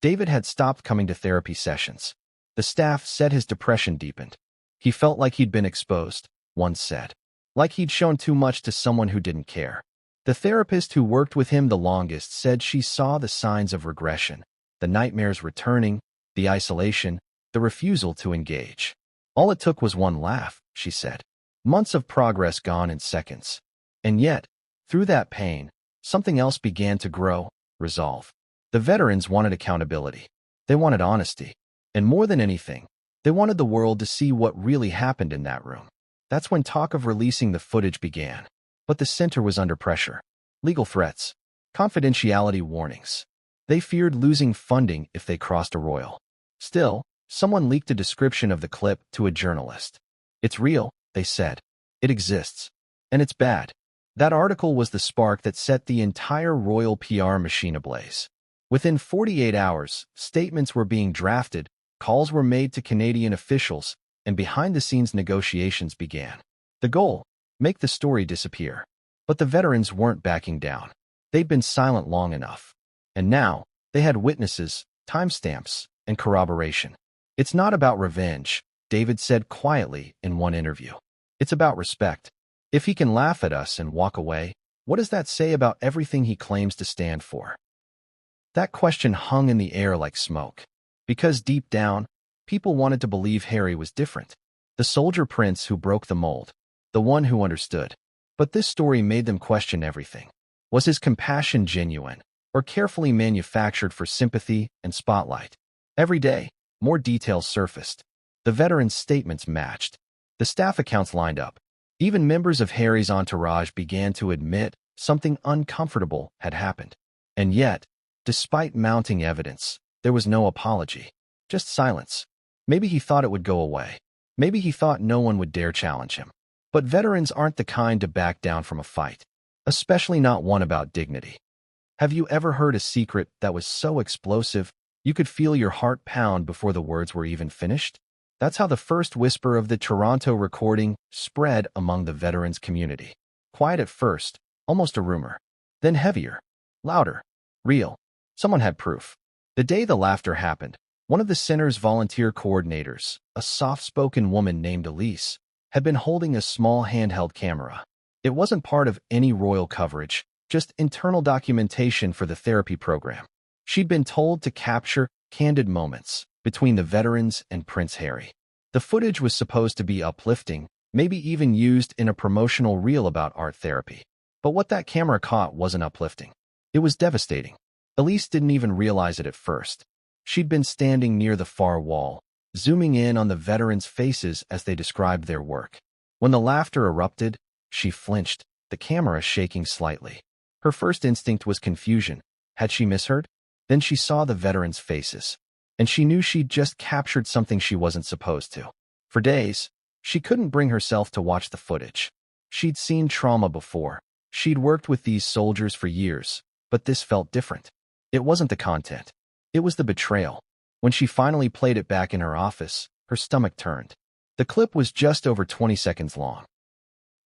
David had stopped coming to therapy sessions. The staff said his depression deepened. He felt like he'd been exposed, one said. Like he'd shown too much to someone who didn't care. The therapist who worked with him the longest said she saw the signs of regression, the nightmares returning, the isolation, the refusal to engage. All it took was one laugh, she said. Months of progress gone in seconds. And yet, through that pain, something else began to grow, resolve. The veterans wanted accountability. They wanted honesty. And more than anything, they wanted the world to see what really happened in that room. That's when talk of releasing the footage began. But the center was under pressure. Legal threats. Confidentiality warnings. They feared losing funding if they crossed a royal. Still, someone leaked a description of the clip to a journalist. It's real, they said. It exists. And it's bad. That article was the spark that set the entire royal PR machine ablaze. Within 48 hours, statements were being drafted, calls were made to Canadian officials, and behind-the-scenes negotiations began. The goal? Make the story disappear. But the veterans weren't backing down. They'd been silent long enough. And now, they had witnesses, timestamps, and corroboration. It's not about revenge, David said quietly in one interview. It's about respect. If he can laugh at us and walk away, what does that say about everything he claims to stand for? That question hung in the air like smoke. Because deep down, people wanted to believe Harry was different. The soldier prince who broke the mold. The one who understood. But this story made them question everything. Was his compassion genuine, or carefully manufactured for sympathy and spotlight? Every day, more details surfaced. The veterans' statements matched. The staff accounts lined up. Even members of Harry's entourage began to admit something uncomfortable had happened. And yet, despite mounting evidence, there was no apology. Just silence. Maybe he thought it would go away. Maybe he thought no one would dare challenge him. But veterans aren't the kind to back down from a fight, especially not one about dignity. Have you ever heard a secret that was so explosive you could feel your heart pound before the words were even finished? That's how the first whisper of the Toronto recording spread among the veterans community. Quiet at first, almost a rumor. Then heavier, louder, real. Someone had proof. The day the laughter happened, one of the center's volunteer coordinators, a soft-spoken woman named Elise, had been holding a small handheld camera. It wasn't part of any royal coverage, just internal documentation for the therapy program. She'd been told to capture candid moments between the veterans and Prince Harry. The footage was supposed to be uplifting, maybe even used in a promotional reel about art therapy. But what that camera caught wasn't uplifting. It was devastating. Elise didn't even realize it at first. She'd been standing near the far wall, zooming in on the veterans' faces as they described their work. When the laughter erupted, she flinched, the camera shaking slightly. Her first instinct was confusion. Had she misheard? Then she saw the veterans' faces, and she knew she'd just captured something she wasn't supposed to. For days, she couldn't bring herself to watch the footage. She'd seen trauma before. She'd worked with these soldiers for years, but this felt different. It wasn't the content. It was the betrayal. When she finally played it back in her office, her stomach turned. The clip was just over 20 seconds long.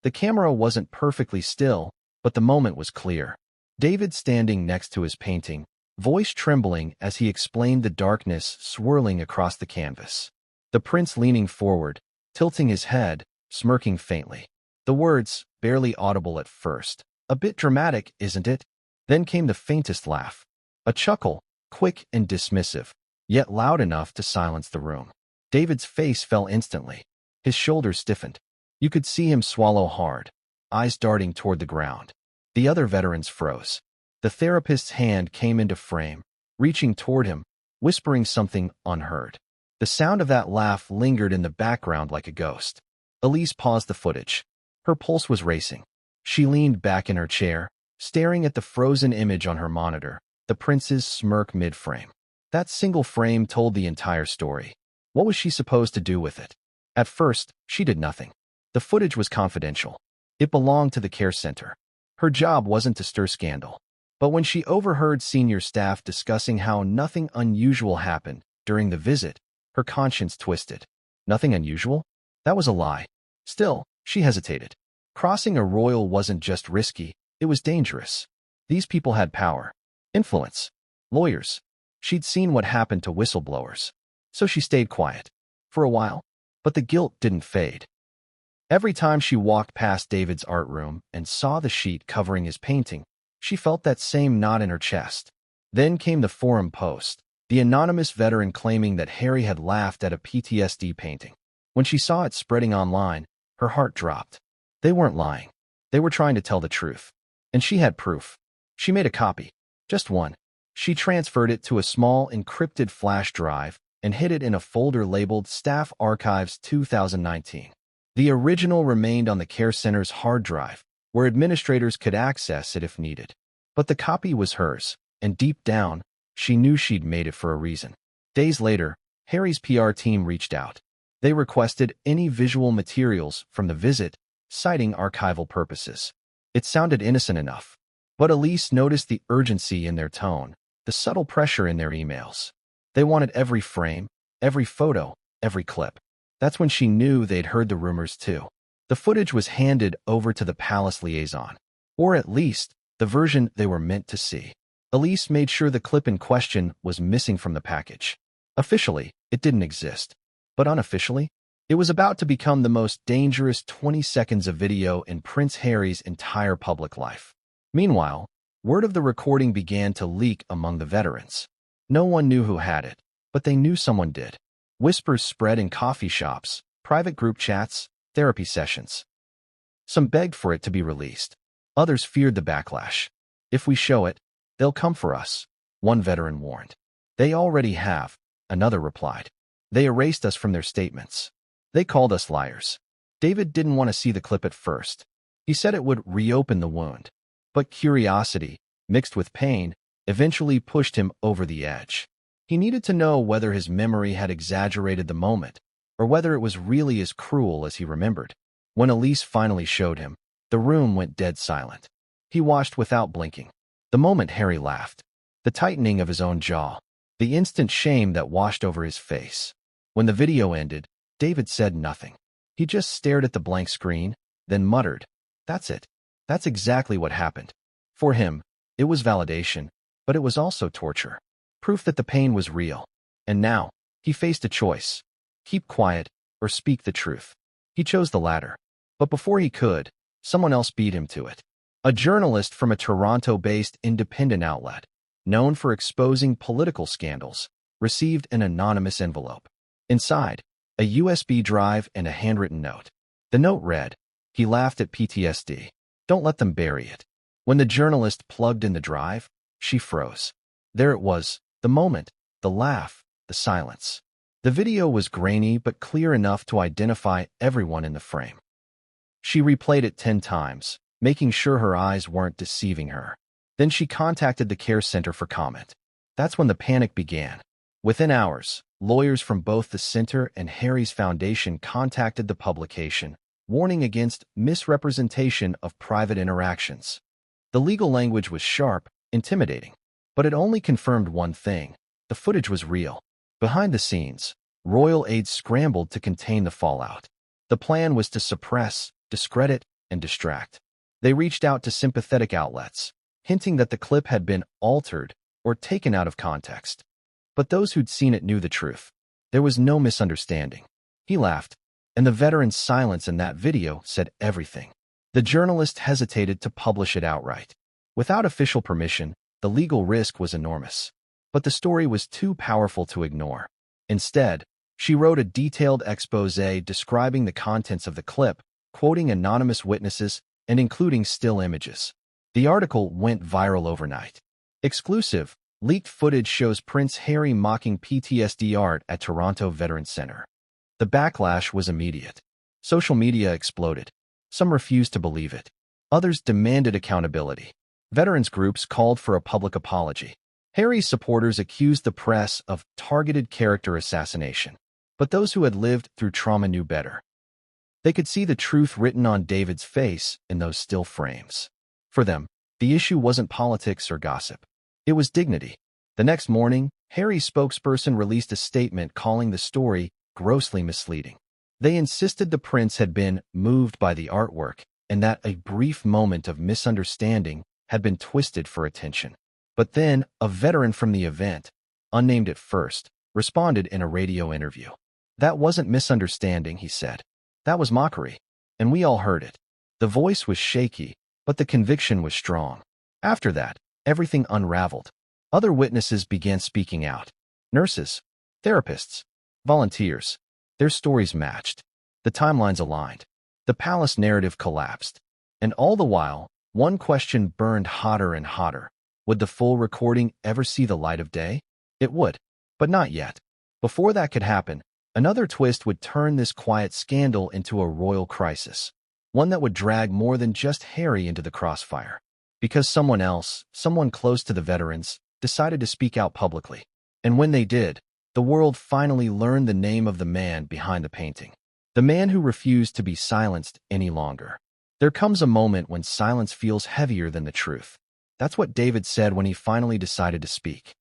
The camera wasn't perfectly still, but the moment was clear. David standing next to his painting, voice trembling as he explained the darkness swirling across the canvas. The prince leaning forward, tilting his head, smirking faintly. The words, barely audible at first. A bit dramatic, isn't it? Then came the faintest laugh. A chuckle, quick and dismissive, yet loud enough to silence the room. David's face fell instantly. His shoulders stiffened. You could see him swallow hard, eyes darting toward the ground. The other veterans froze. The therapist's hand came into frame, reaching toward him, whispering something unheard. The sound of that laugh lingered in the background like a ghost. Elise paused the footage. Her pulse was racing. She leaned back in her chair, staring at the frozen image on her monitor, the prince's smirk mid-frame. That single frame told the entire story. What was she supposed to do with it? At first, she did nothing. The footage was confidential. It belonged to the care center. Her job wasn't to stir scandal. But when she overheard senior staff discussing how nothing unusual happened during the visit, her conscience twisted. Nothing unusual? That was a lie. Still, she hesitated. Crossing a royal wasn't just risky, it was dangerous. These people had power, influence, lawyers. She'd seen what happened to whistleblowers. So she stayed quiet. For a while. But the guilt didn't fade. Every time she walked past David's art room and saw the sheet covering his painting, she felt that same knot in her chest. Then came the forum post, the anonymous veteran claiming that Harry had laughed at a PTSD painting. When she saw it spreading online, her heart dropped. They weren't lying. They were trying to tell the truth. And she had proof. She made a copy. Just one. She transferred it to a small encrypted flash drive and hid it in a folder labeled Staff Archives 2019. The original remained on the care center's hard drive, where administrators could access it if needed. But the copy was hers, and deep down, she knew she'd made it for a reason. Days later, Harry's PR team reached out. They requested any visual materials from the visit, citing archival purposes. It sounded innocent enough. But Elise noticed the urgency in their tone, the subtle pressure in their emails. They wanted every frame, every photo, every clip. That's when she knew they'd heard the rumors too. The footage was handed over to the palace liaison. Or at least, the version they were meant to see. Elise made sure the clip in question was missing from the package. Officially, it didn't exist. But unofficially, it was about to become the most dangerous 20 seconds of video in Prince Harry's entire public life. Meanwhile, word of the recording began to leak among the veterans. No one knew who had it, but they knew someone did. Whispers spread in coffee shops, private group chats, therapy sessions. Some begged for it to be released. Others feared the backlash. If we show it, they'll come for us, one veteran warned. They already have, another replied. They erased us from their statements. They called us liars. David didn't want to see the clip at first. He said it would reopen the wound. But curiosity, mixed with pain, eventually pushed him over the edge. He needed to know whether his memory had exaggerated the moment, or whether it was really as cruel as he remembered. When Elise finally showed him, the room went dead silent. He watched without blinking. The moment Harry laughed, the tightening of his own jaw, the instant shame that washed over his face. When the video ended, David said nothing. He just stared at the blank screen, then muttered, "That's it. That's exactly what happened." For him, it was validation, but it was also torture. Proof that the pain was real. And now, he faced a choice. Keep quiet, or speak the truth. He chose the latter. But before he could, someone else beat him to it. A journalist from a Toronto-based independent outlet, known for exposing political scandals, received an anonymous envelope. Inside, a USB drive and a handwritten note. The note read, "He laughed at PTSD. Don't let them bury it." When the journalist plugged in the drive, she froze. There it was, the moment, the laugh, the silence. The video was grainy but clear enough to identify everyone in the frame. She replayed it 10 times, making sure her eyes weren't deceiving her. Then she contacted the care center for comment. That's when the panic began. Within hours, lawyers from both the center and Harry's foundation contacted the publication, warning against misrepresentation of private interactions. The legal language was sharp, intimidating, but it only confirmed one thing: the footage was real. Behind the scenes, royal aides scrambled to contain the fallout. The plan was to suppress, discredit, and distract. They reached out to sympathetic outlets, hinting that the clip had been altered or taken out of context. But those who'd seen it knew the truth. There was no misunderstanding. He laughed, and the veteran's silence in that video said everything. The journalist hesitated to publish it outright. Without official permission, the legal risk was enormous. But the story was too powerful to ignore. Instead, she wrote a detailed exposé describing the contents of the clip, quoting anonymous witnesses and including still images. The article went viral overnight. Exclusive, leaked footage shows Prince Harry mocking PTSD art at Toronto Veterans Center. The backlash was immediate. Social media exploded. Some refused to believe it. Others demanded accountability. Veterans groups called for a public apology. Harry's supporters accused the press of targeted character assassination. But those who had lived through trauma knew better. They could see the truth written on David's face in those still frames. For them, the issue wasn't politics or gossip. It was dignity. The next morning, Harry's spokesperson released a statement calling the story grossly misleading. They insisted the prince had been moved by the artwork and that a brief moment of misunderstanding had been twisted for attention. But then, a veteran from the event, unnamed at first, responded in a radio interview. "That wasn't misunderstanding," he said. "That was mockery. And we all heard it." The voice was shaky, but the conviction was strong. After that, everything unraveled. Other witnesses began speaking out. Nurses, therapists, volunteers. Their stories matched. The timelines aligned. The palace narrative collapsed. And all the while, one question burned hotter and hotter. Would the full recording ever see the light of day? It would, but not yet. Before that could happen, another twist would turn this quiet scandal into a royal crisis, one that would drag more than just Harry into the crossfire. Because someone else, someone close to the veterans, decided to speak out publicly. And when they did, the world finally learned the name of the man behind the painting. The man who refused to be silenced any longer. There comes a moment when silence feels heavier than the truth. That's what David said when he finally decided to speak.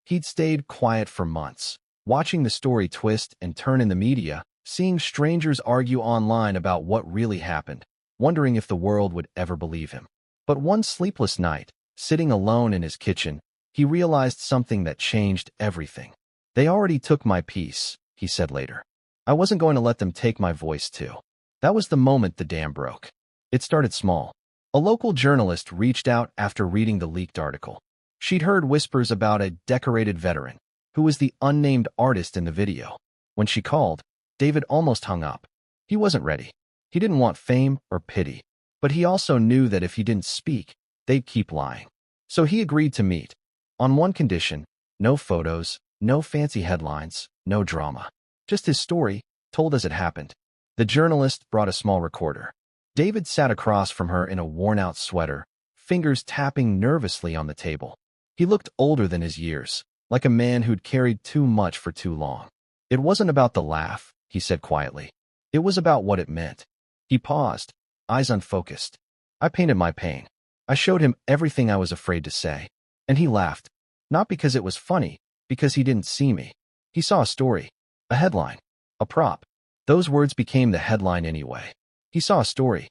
He'd stayed quiet for months, watching the story twist and turn in the media, seeing strangers argue online about what really happened, wondering if the world would ever believe him. But one sleepless night, sitting alone in his kitchen, he realized something that changed everything. "They already took my piece," he said later. "I wasn't going to let them take my voice too." That was the moment the dam broke. It started small. A local journalist reached out after reading the leaked article. She'd heard whispers about a decorated veteran, who was the unnamed artist in the video. When she called, David almost hung up. He wasn't ready. He didn't want fame or pity, but he also knew that if he didn't speak, they'd keep lying. So he agreed to meet. On one condition: no photos, no fancy headlines, no drama. Just his story, told as it happened. The journalist brought a small recorder. David sat across from her in a worn-out sweater, fingers tapping nervously on the table. He looked older than his years, like a man who'd carried too much for too long. "It wasn't about the laugh," he said quietly. "It was about what it meant." He paused, eyes unfocused. "I painted my pain. I showed him everything I was afraid to say." And he laughed, not because it was funny, because he didn't see me. He saw a story, a headline, a prop. Those words became the headline anyway. He saw a story.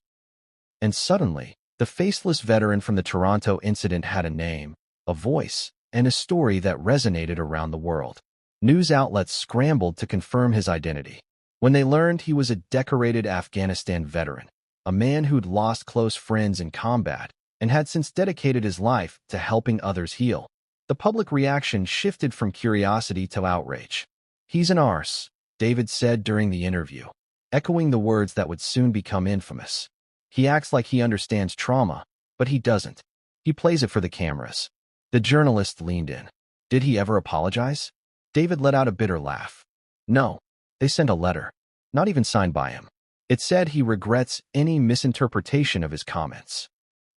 And suddenly, the faceless veteran from the Toronto incident had a name, a voice, and a story that resonated around the world. News outlets scrambled to confirm his identity. When they learned he was a decorated Afghanistan veteran, a man who'd lost close friends in combat and had since dedicated his life to helping others heal, the public reaction shifted from curiosity to outrage. "He's an arse," David said during the interview, echoing the words that would soon become infamous. "He acts like he understands trauma, but he doesn't. He plays it for the cameras." The journalist leaned in. "Did he ever apologize?" David let out a bitter laugh. "No. They sent a letter, not even signed by him. It said he regrets any misinterpretation of his comments."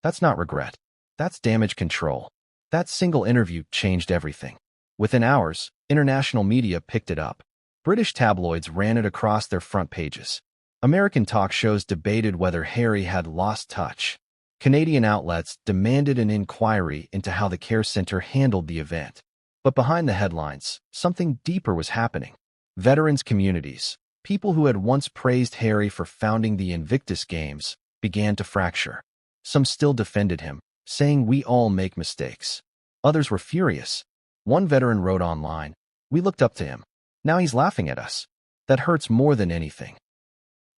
That's not regret. That's damage control. That single interview changed everything. Within hours, international media picked it up. British tabloids ran it across their front pages. American talk shows debated whether Harry had lost touch. Canadian outlets demanded an inquiry into how the care center handled the event. But behind the headlines, something deeper was happening. Veterans communities, people who had once praised Harry for founding the Invictus Games, began to fracture. Some still defended him, saying we all make mistakes. Others were furious. One veteran wrote online, "We looked up to him. Now he's laughing at us. That hurts more than anything."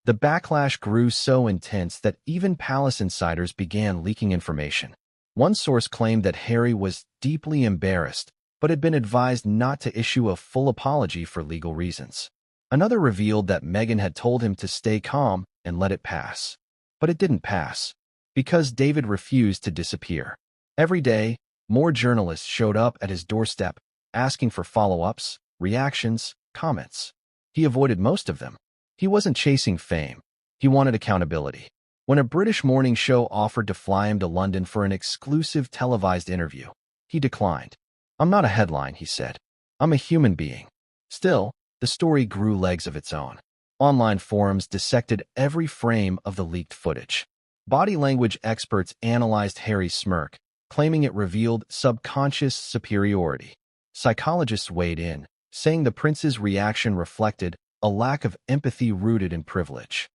The backlash grew so intense that even palace insiders began leaking information. One source claimed that Harry was deeply embarrassed, but had been advised not to issue a full apology for legal reasons. Another revealed that Meghan had told him to stay calm and let it pass. But it didn't pass, because David refused to disappear. Every day, more journalists showed up at his doorstep, asking for follow-ups, reactions, comments. He avoided most of them. He wasn't chasing fame. He wanted accountability. When a British morning show offered to fly him to London for an exclusive televised interview, he declined. "I'm not a headline," he said. "I'm a human being." Still, the story grew legs of its own. Online forums dissected every frame of the leaked footage. Body language experts analyzed Harry's smirk, claiming it revealed subconscious superiority. Psychologists weighed in, saying the prince's reaction reflected a lack of empathy rooted in privilege.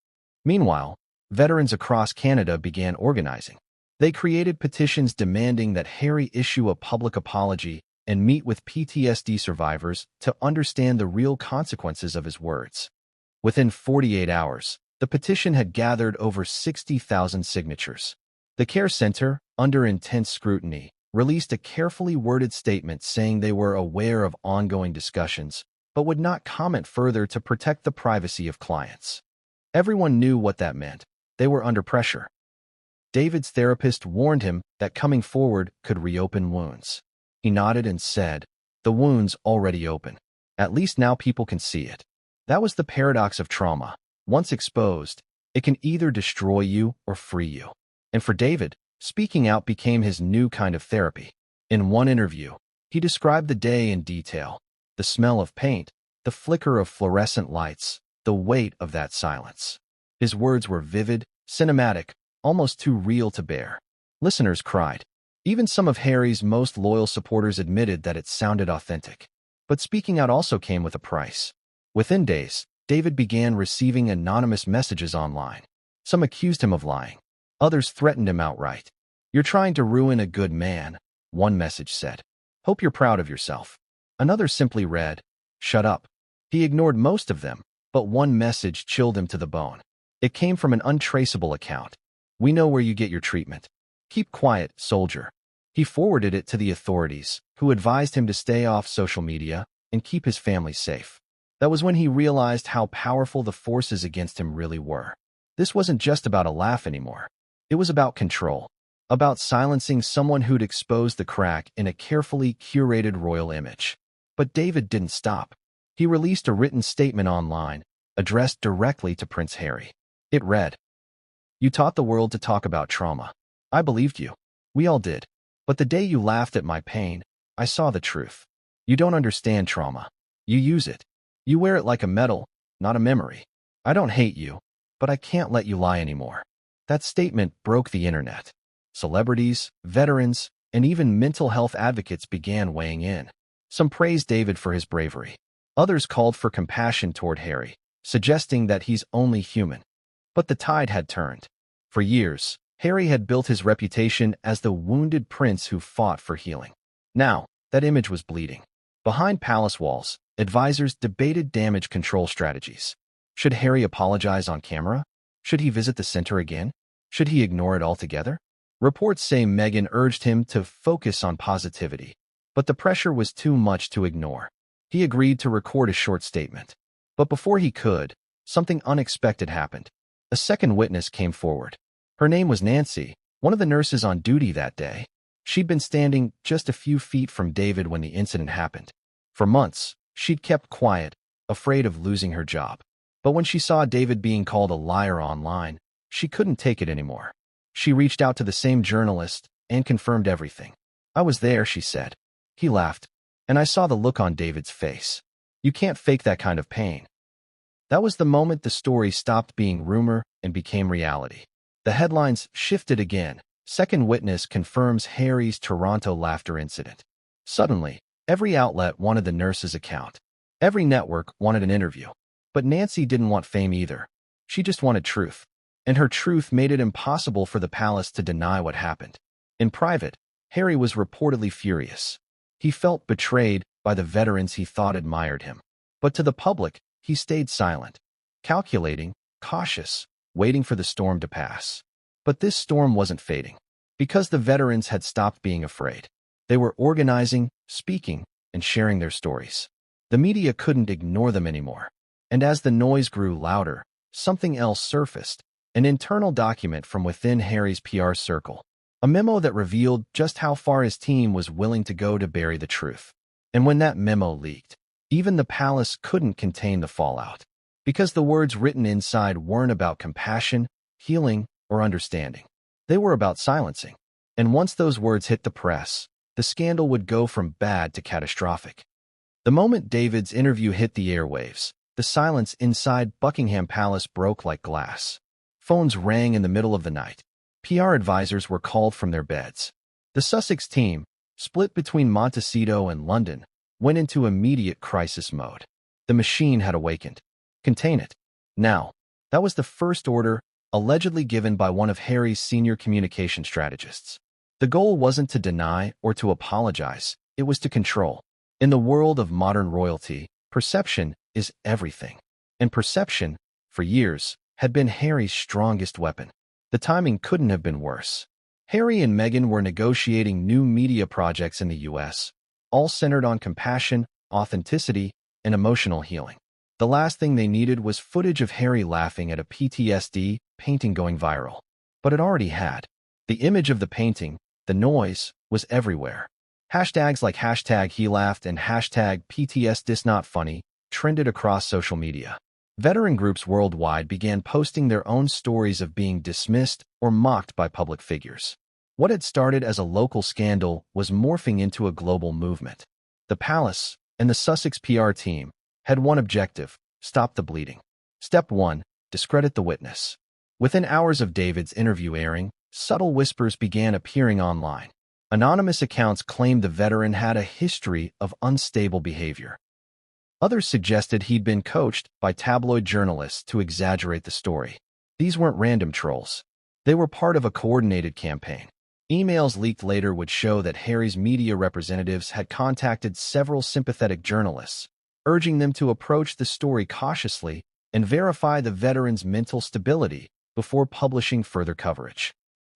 Meanwhile, veterans across Canada began organizing. They created petitions demanding that Harry issue a public apology and meet with PTSD survivors to understand the real consequences of his words. Within 48 hours, the petition had gathered over 60,000 signatures. The care center, under intense scrutiny, released a carefully worded statement saying they were aware of ongoing discussions, but would not comment further to protect the privacy of clients. Everyone knew what that meant. They were under pressure. David's therapist warned him that coming forward could reopen wounds. He nodded and said, "The wound's already open. At least now people can see it." That was the paradox of trauma. Once exposed, it can either destroy you or free you. And for David, speaking out became his new kind of therapy. In one interview, he described the day in detail: the smell of paint, the flicker of fluorescent lights, the weight of that silence. His words were vivid, cinematic, almost too real to bear. Listeners cried. Even some of Harry's most loyal supporters admitted that it sounded authentic. But speaking out also came with a price. Within days, David began receiving anonymous messages online. Some accused him of lying. Others threatened him outright. "You're trying to ruin a good man," one message said. "Hope you're proud of yourself." Another simply read, "Shut up." He ignored most of them, but one message chilled him to the bone. It came from an untraceable account. "We know where you get your treatment. Keep quiet, soldier." He forwarded it to the authorities, who advised him to stay off social media and keep his family safe. That was when he realized how powerful the forces against him really were. This wasn't just about a laugh anymore. It was about control, about silencing someone who'd exposed the crack in a carefully curated royal image. But David didn't stop. He released a written statement online, addressed directly to Prince Harry. It read, "You taught the world to talk about trauma. I believed you. We all did. But the day you laughed at my pain, I saw the truth. You don't understand trauma. You use it. You wear it like a medal, not a memory. I don't hate you, but I can't let you lie anymore." That statement broke the internet. Celebrities, veterans, and even mental health advocates began weighing in. Some praised David for his bravery. Others called for compassion toward Harry, suggesting that he's only human. But the tide had turned. For years, Harry had built his reputation as the wounded prince who fought for healing. Now, that image was bleeding. Behind palace walls, advisors debated damage control strategies. Should Harry apologize on camera? Should he visit the center again? Should he ignore it altogether? Reports say Meghan urged him to focus on positivity, but the pressure was too much to ignore. He agreed to record a short statement. But before he could, something unexpected happened. A second witness came forward. Her name was Nancy, one of the nurses on duty that day. She'd been standing just a few feet from David when the incident happened. For months, she'd kept quiet, afraid of losing her job. But when she saw David being called a liar online, she couldn't take it anymore. She reached out to the same journalist and confirmed everything. "I was there," she said. He laughed, and I saw the look on David's face. "You can't fake that kind of pain." That was the moment the story stopped being rumor and became reality. The headlines shifted again. Second witness confirms Harry's Toronto laughter incident. Suddenly, every outlet wanted the nurse's account. Every network wanted an interview. But Nancy didn't want fame either. She just wanted truth. And her truth made it impossible for the palace to deny what happened. In private, Harry was reportedly furious. He felt betrayed by the veterans he thought admired him. But to the public, he stayed silent, calculating, cautious, waiting for the storm to pass. But this storm wasn't fading, because the veterans had stopped being afraid. They were organizing, speaking, and sharing their stories. The media couldn't ignore them anymore. And as the noise grew louder, something else surfaced, an internal document from within Harry's PR circle, a memo that revealed just how far his team was willing to go to bury the truth. And when that memo leaked, even the palace couldn't contain the fallout, because the words written inside weren't about compassion, healing, or understanding. They were about silencing. And once those words hit the press, the scandal would go from bad to catastrophic. The moment David's interview hit the airwaves, the silence inside Buckingham Palace broke like glass. Phones rang in the middle of the night. PR advisors were called from their beds. The Sussex team, split between Montecito and London, went into immediate crisis mode. The machine had awakened. Contain it. Now. That was the first order, allegedly given by one of Harry's senior communication strategists. The goal wasn't to deny or to apologize, it was to control. In the world of modern royalty, perception is everything. And perception, for years, had been Harry's strongest weapon. The timing couldn't have been worse. Harry and Meghan were negotiating new media projects in the US, all centered on compassion, authenticity, and emotional healing. The last thing they needed was footage of Harry laughing at a PTSD painting going viral. But it already had. The image of the painting, the noise, was everywhere. Hashtags like hashtag he laughed and hashtag PTSDisnotfunny trended across social media. Veteran groups worldwide began posting their own stories of being dismissed or mocked by public figures. What had started as a local scandal was morphing into a global movement. The palace and the Sussex PR team had one objective: stop the bleeding. Step 1. Discredit the witness. Within hours of David's interview airing, subtle whispers began appearing online. Anonymous accounts claimed the veteran had a history of unstable behavior. Others suggested he'd been coached by tabloid journalists to exaggerate the story. These weren't random trolls. They were part of a coordinated campaign. Emails leaked later would show that Harry's media representatives had contacted several sympathetic journalists, urging them to approach the story cautiously and verify the veteran's mental stability before publishing further coverage.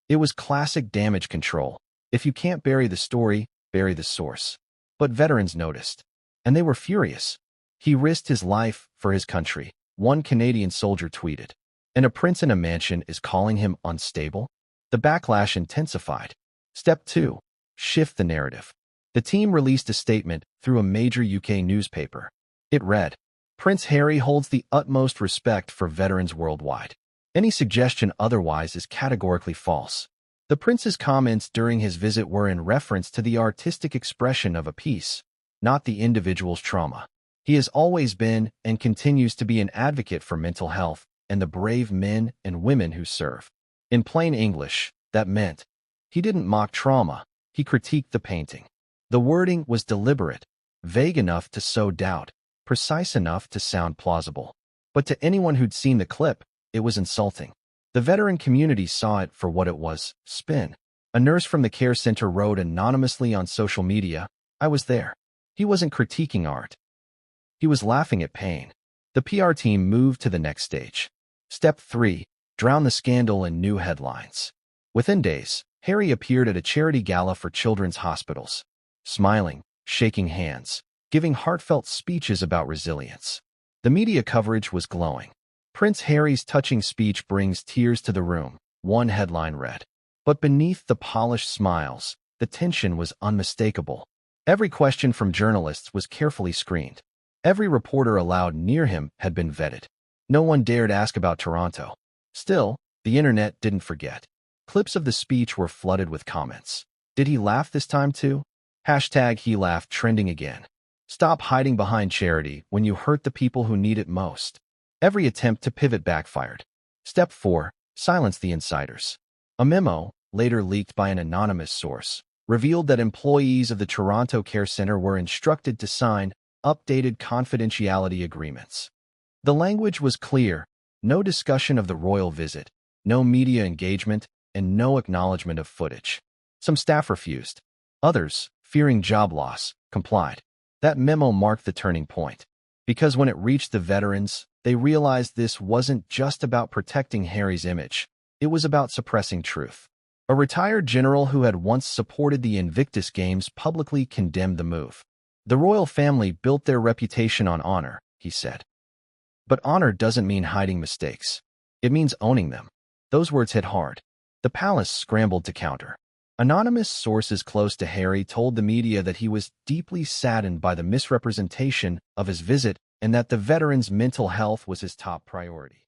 It was classic damage control. If you can't bury the story, bury the source. But veterans noticed, and they were furious. He risked his life for his country, one Canadian soldier tweeted. And a prince in a mansion is calling him unstable? The backlash intensified. Step 2. Shift the narrative. The team released a statement through a major UK newspaper. It read, "Prince Harry holds the utmost respect for veterans worldwide. Any suggestion otherwise is categorically false." The prince's comments during his visit were in reference to the artistic expression of a piece, not the individual's trauma. He has always been and continues to be an advocate for mental health and the brave men and women who serve. In plain English, that meant he didn't mock trauma, he critiqued the painting. The wording was deliberate, vague enough to sow doubt, precise enough to sound plausible. But to anyone who'd seen the clip, it was insulting. The veteran community saw it for what it was: spin. A nurse from the care center wrote anonymously on social media, "I was there." He wasn't critiquing art. He was laughing at pain. The PR team moved to the next stage. Step 3. Drown the scandal in new headlines. Within days, Harry appeared at a charity gala for children's hospitals, smiling, shaking hands, giving heartfelt speeches about resilience. The media coverage was glowing. "Prince Harry's touching speech brings tears to the room," one headline read. But beneath the polished smiles, the tension was unmistakable. Every question from journalists was carefully screened. Every reporter allowed near him had been vetted. No one dared ask about Toronto. Still, the internet didn't forget. Clips of the speech were flooded with comments. Did he laugh this time too? Hashtag he laughed trending again. Stop hiding behind charity when you hurt the people who need it most. Every attempt to pivot backfired. Step 4. Silence the insiders. A memo, later leaked by an anonymous source, revealed that employees of the Toronto Care Center were instructed to sign updated confidentiality agreements. The language was clear: no discussion of the royal visit, no media engagement, and no acknowledgement of footage. Some staff refused. Others, fearing job loss, complied. That memo marked the turning point, because when it reached the veterans, they realized this wasn't just about protecting Harry's image. It was about suppressing truth. A retired general who had once supported the Invictus Games publicly condemned the move. "The royal family built their reputation on honor," he said. "But honor doesn't mean hiding mistakes. It means owning them." Those words hit hard. The palace scrambled to counter. Anonymous sources close to Harry told the media that he was deeply saddened by the misrepresentation of his visit and that the veteran's mental health was his top priority.